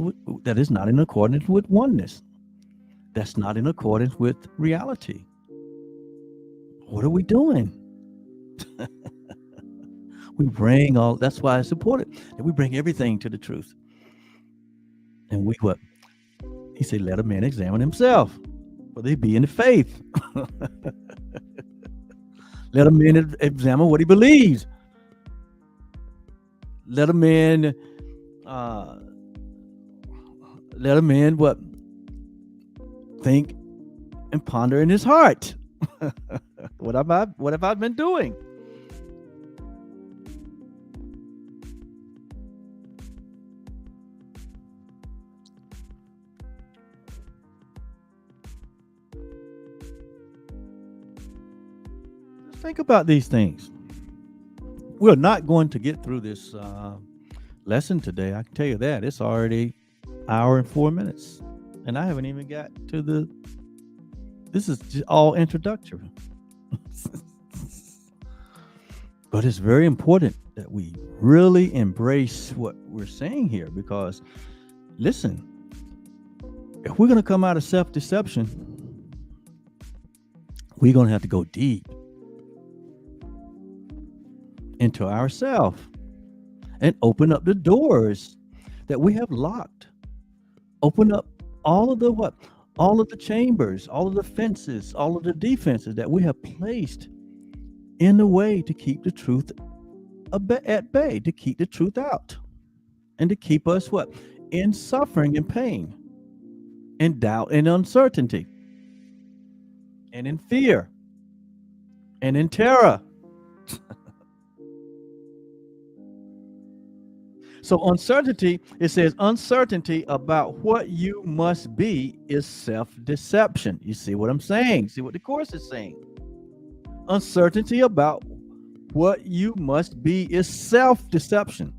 with oneness? That's not in accordance with reality. What are we doing? We bring that's why it's important that we bring everything to the truth. And he said, let a man examine himself, whether he be in the faith. Let a man examine what he believes. Let a man think and ponder in his heart. What have I been doing? Think about these things. We're not going to get through this lesson today. I can tell you that. It's already an hour and 4 minutes. And I haven't even got to this is just all introductory. But it's very important that we really embrace what we're saying here, because listen, if we're going to come out of self-deception, we're going to have to go deep into ourselves and open up the doors that we have locked. Open up all of the chambers, all of the fences, all of the defenses that we have placed in a way to keep the truth at bay, to keep the truth out, and to keep us what? In suffering and pain, in doubt and uncertainty, and in fear, and in terror. So uncertainty, it says uncertainty about what you must be is self-deception. You see what I'm saying? See what the Course is saying? Uncertainty about what you must be is self-deception.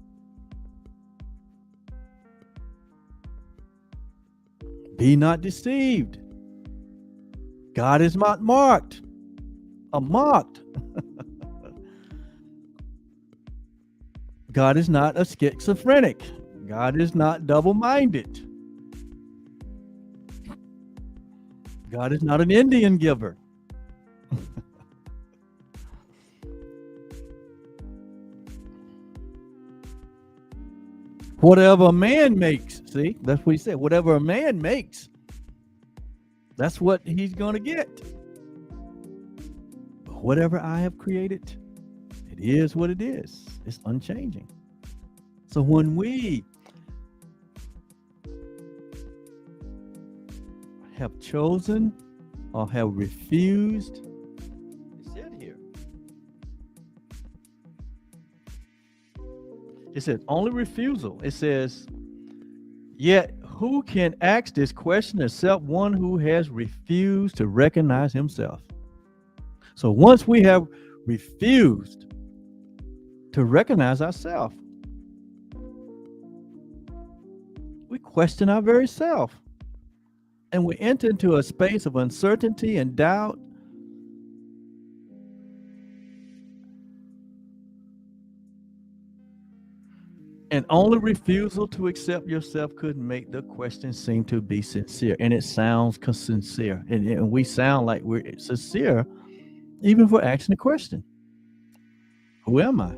Be not deceived. God is not mocked. God is not a schizophrenic. God is not double-minded. God is not an Indian giver. Whatever a man makes, see, that's what he said. Whatever a man makes, that's what he's going to get. Whatever I have created, it is what it is. It's unchanging. So when we have chosen or have refused, it said here, it says only refusal. It says, yet who can ask this question except one who has refused to recognize himself? So once we have refused to recognize ourselves, we question our very self, and we enter into a space of uncertainty and doubt. And only refusal to accept yourself could make the question seem to be sincere. And it sounds sincere. And we sound like we're sincere even for asking the question. Who am I?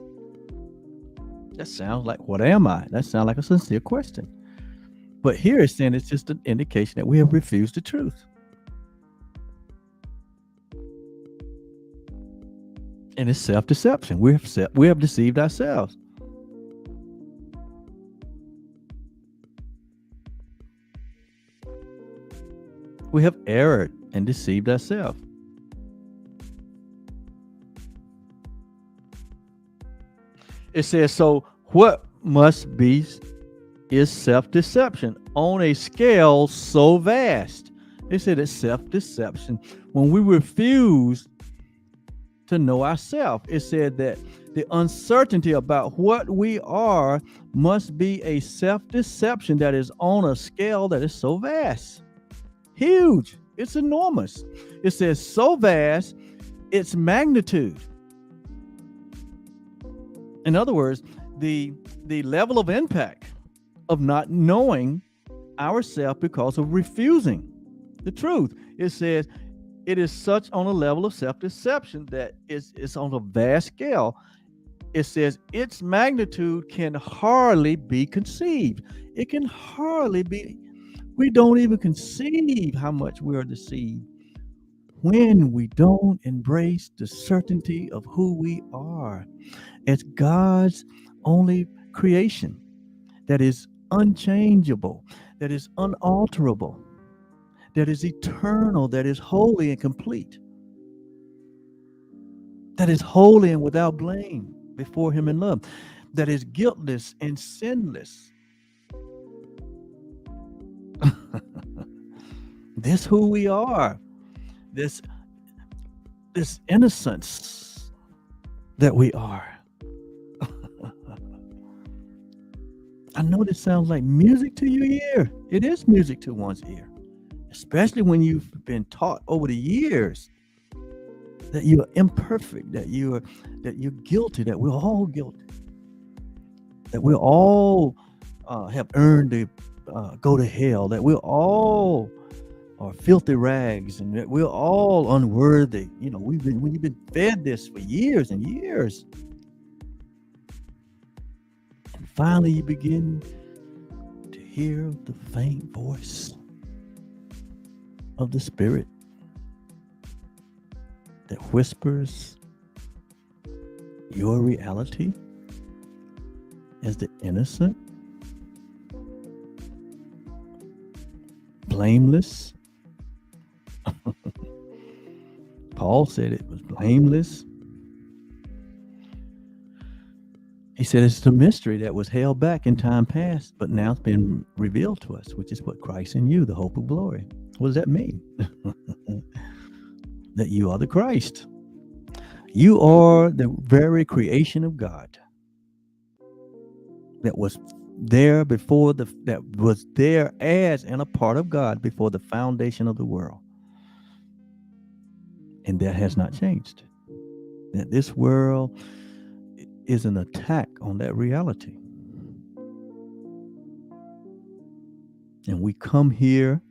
That sounds like, what am I? That sounds like a sincere question. But here it's saying it's just an indication that we have refused the truth. And it's self-deception. We have deceived ourselves. We have erred and deceived ourselves. It says, so what must be is self-deception on a scale so vast. It said it's self-deception when we refuse to know ourselves. It said that the uncertainty about what we are must be a self-deception that is on a scale that is so vast. Huge. It's enormous. It says so vast, its magnitude. In other words, the level of impact of not knowing ourselves because of refusing the truth. It says it is such on a level of self-deception that it's on a vast scale. It says its magnitude can hardly be conceived. It can hardly be. We don't even conceive how much we are deceived when we don't embrace the certainty of who we are as God's only creation that is unchangeable, that is unalterable, that is eternal, that is holy and complete, that is holy and without blame before Him in love, that is guiltless and sinless. This who we are, this innocence that we are. I know this sounds like music to your ear. It is music to one's ear, especially when you've been taught over the years that you're imperfect, that you're guilty, that we're all guilty, that we all have earned to go to hell, that we're all are filthy rags, and that we're all unworthy. You know, when you've been fed this for years and years, and finally you begin to hear the faint voice of the Spirit that whispers your reality as the innocent, blameless. Paul said it was blameless. He said it's a mystery that was held back in time past, but now it's been revealed to us, which is what Christ in you, the hope of glory. What does that mean? That you are the Christ. You are the very creation of God that was there before that was there as and a part of God before the foundation of the world. And that has not changed. That this world is an attack on that reality. And we come here,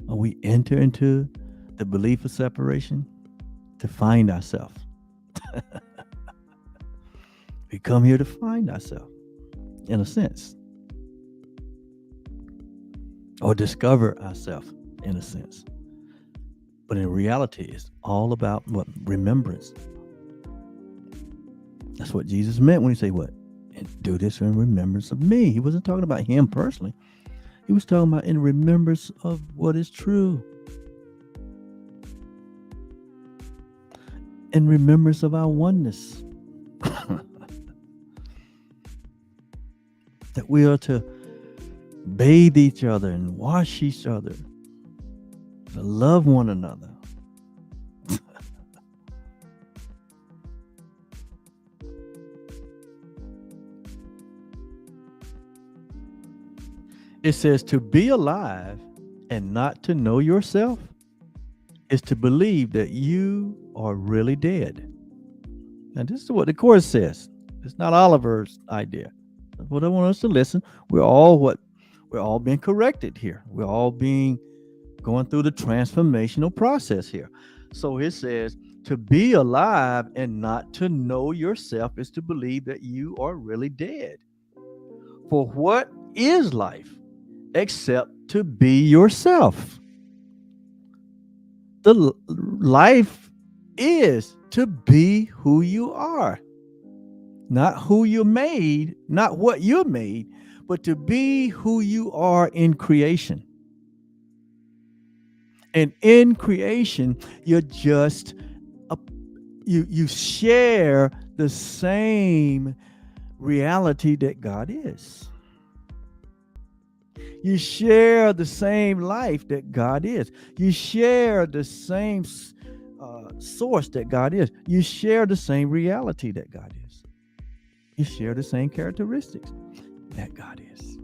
or we enter into the belief of separation to find ourselves. We come here to find ourselves, in a sense, or discover ourselves, in a sense. But in reality, it's all about what? Remembrance. That's what Jesus meant when he said, what? And do this in remembrance of me. He wasn't talking about him personally. He was talking about in remembrance of what is true. In remembrance of our oneness. That we are to bathe each other and wash each other, to love one another. It says to be alive and not to know yourself is to believe that you are really dead. Now, this is what the Course says. It's not Oliver's idea. That's what I want us to listen. We're all being corrected here. We're all going through the transformational process here. So it says to be alive and not to know yourself is to believe that you are really dead. For what is life except to be yourself? The life is to be who you are. Not who you're made, not what you're made, but to be who you are in creation. And in creation, you're just you share the same reality that God is. You share the same life that God is. You share the same source that God is. You share the same reality that God is. You share the same characteristics that God is.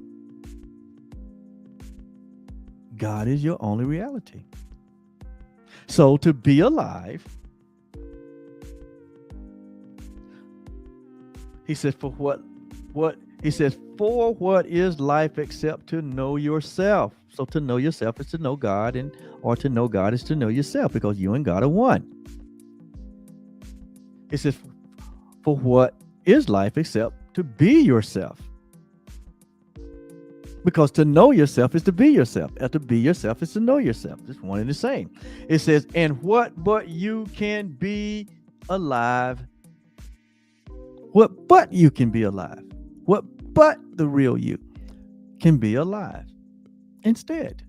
God is your only reality. So to be alive, he says, for what he says, for what is life except to know yourself? So to know yourself is to know God, or to know God is to know yourself, because you and God are one. It says, for what is life except to be yourself? Because to know yourself is to be yourself. And to be yourself is to know yourself. It's one and the same. It says, and what but you can be alive? What but you can be alive? What but the real you can be alive instead?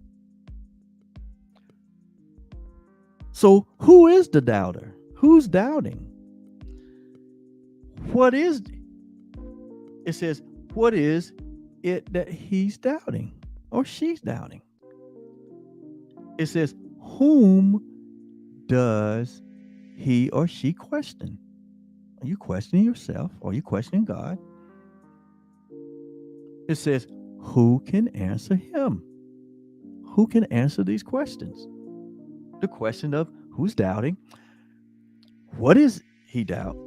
So who is the doubter? Who's doubting? What is it? Says, what is it that he's doubting or she's doubting? It says, whom does he or she question? Are you questioning yourself? Or are you questioning God? It says, who can answer him? Who can answer these questions? The question of who's doubting? What is he doubt?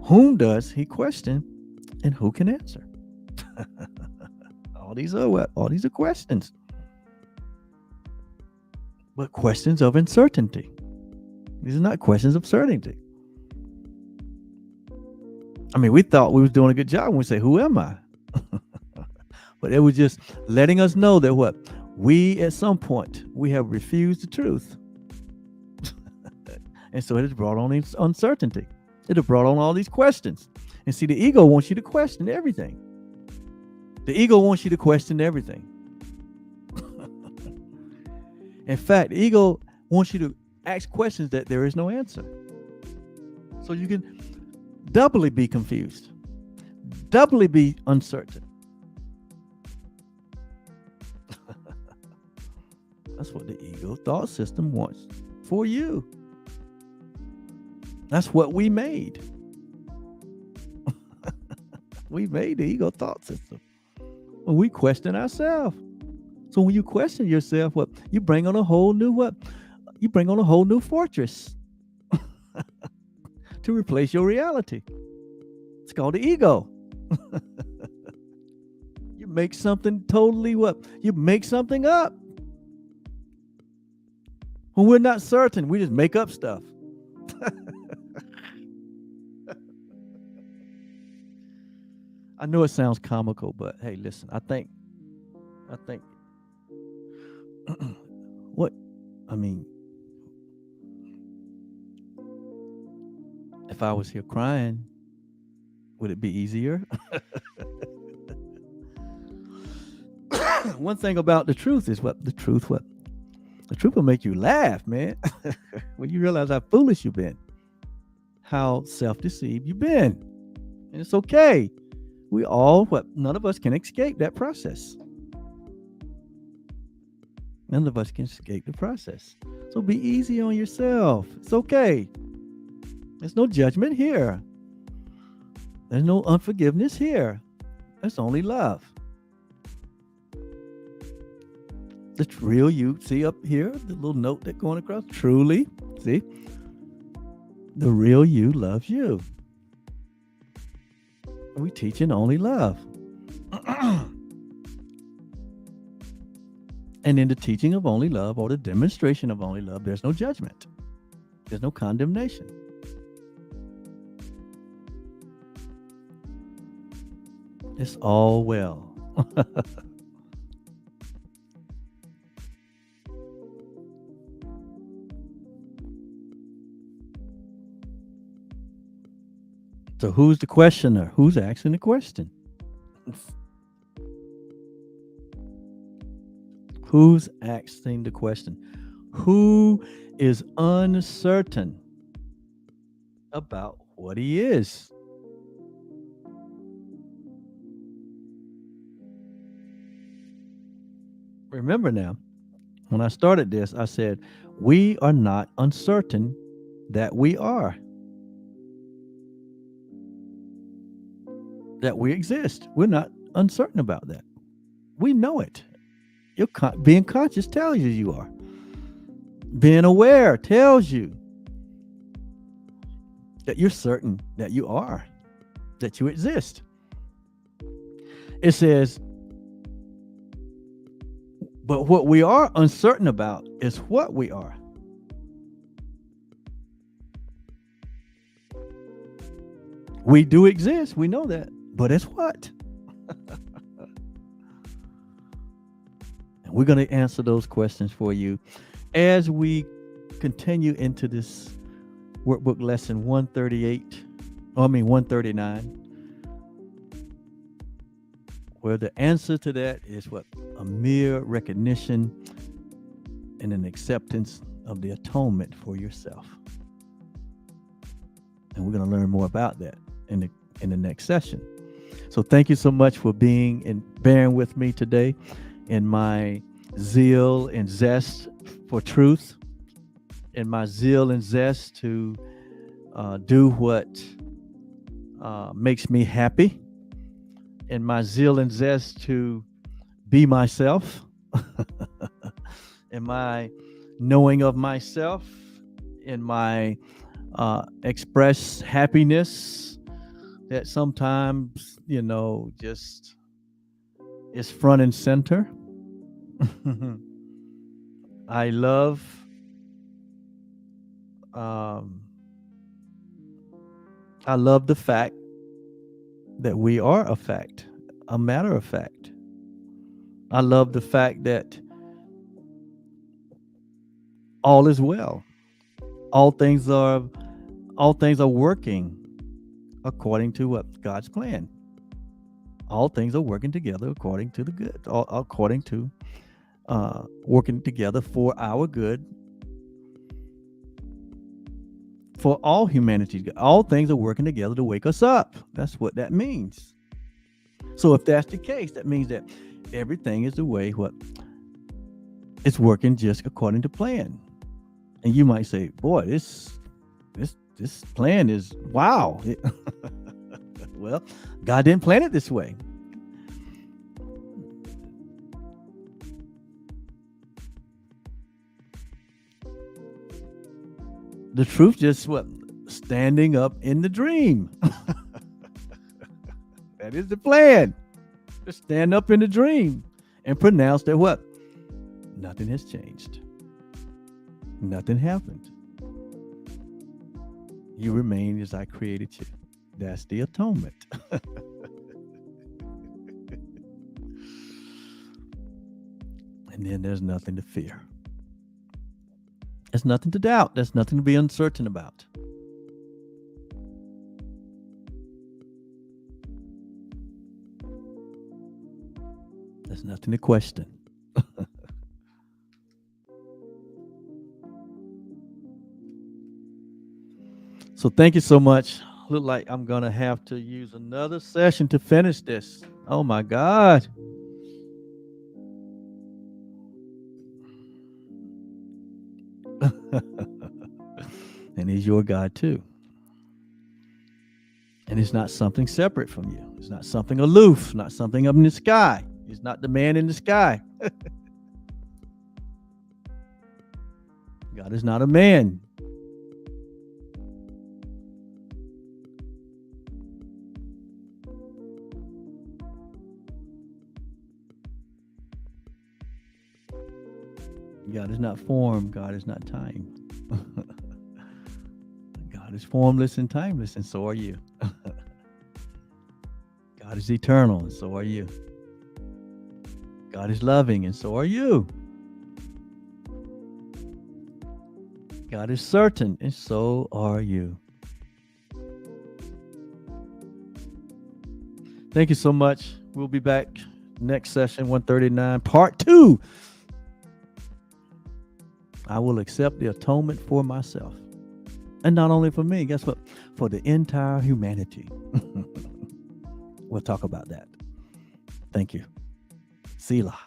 Whom does he question? And who can answer? All these are what? All these are questions. But questions of uncertainty. These are not questions of certainty. I mean, we thought we was doing a good job when we say, who am I? But it was just letting us know that what? We, at some point, we have refused the truth. And so it has brought on uncertainty. It has brought on all these questions. And see, the ego wants you to question everything. The ego wants you to question everything. In fact, the ego wants you to ask questions that there is no answer. So you can doubly be confused, doubly be uncertain. That's what the ego thought system wants for you. That's what we made. We made the ego thought system when we question ourselves. So when you question yourself, what you bring on a whole new what? You bring on a whole new fortress to replace your reality. It's called the ego. You make something totally what? You make something up. When we're not certain, we just make up stuff. I know it sounds comical, but hey, listen, I think what I mean, if I was here crying, would it be easier? One thing about the truth is what? The truth will make you laugh, man. When you realize how foolish you've been, how self-deceived you've been. And it's okay. We all, none of us can escape that process. None of us can escape the process. So be easy on yourself. It's okay. There's no judgment here. There's no unforgiveness here. There's only love. The real you, see up here, the little note that's going across, truly, see? The real you loves you. We teaching only love. And in the teaching of only love or the demonstration of only love, there's no judgment. There's no condemnation. It's all well. So who's the questioner? Who's asking the question? Who's asking the question? Who is uncertain about what he is? Remember now, when I started this, I said, we are not uncertain that we are. That we exist. We're not uncertain about that. We know it. Being conscious tells you you are. Being aware tells you that you're certain that you are, that you exist. It says, but what we are uncertain about is what we are. We do exist. We know that. But it's what? And we're going to answer those questions for you as we continue into this workbook lesson 139, where the answer to that is what? A mere recognition and an acceptance of the atonement for yourself. And we're going to learn more about that in the next session. So thank you so much for being and bearing with me today in my zeal and zest for truth, in my zeal and zest to do what makes me happy, in my zeal and zest to be myself, in my knowing of myself, in my express happiness that sometimes, just is front and center. I love the fact that we are a fact, a matter of fact. I love the fact that all is well. All things are all things are working according to what God's plan. All things are working together according to the good, according to working together for our good, for all humanity. All things are working together to wake us up. That's what that means. So if that's the case, that means that everything is the way what it's working just according to plan. And you might say, "Boy, this plan is wow." Well, God didn't plan it this way. The truth just what standing up in the dream. That is the plan. Just stand up in the dream and pronounce that what? Nothing has changed. Nothing happened. You remain as I created you. That's the atonement. And then there's nothing to fear. There's nothing to doubt. There's nothing to be uncertain about. There's nothing to question. So thank you so much. Look like I'm gonna have to use another session to finish this. Oh my God. And he's your God too. And it's not something separate from you. It's not something aloof, not something up in the sky. He's not the man in the sky. God is not a man. God is not form. God is not time. God is formless and timeless, and so are you. God is eternal, and so are you. God is loving, and so are you. God is certain, and so are you. Thank you so much. We'll be back next session, 139, part 2. I will accept the atonement for myself. And not only for me, guess what? For the entire humanity. We'll talk about that. Thank you. Selah.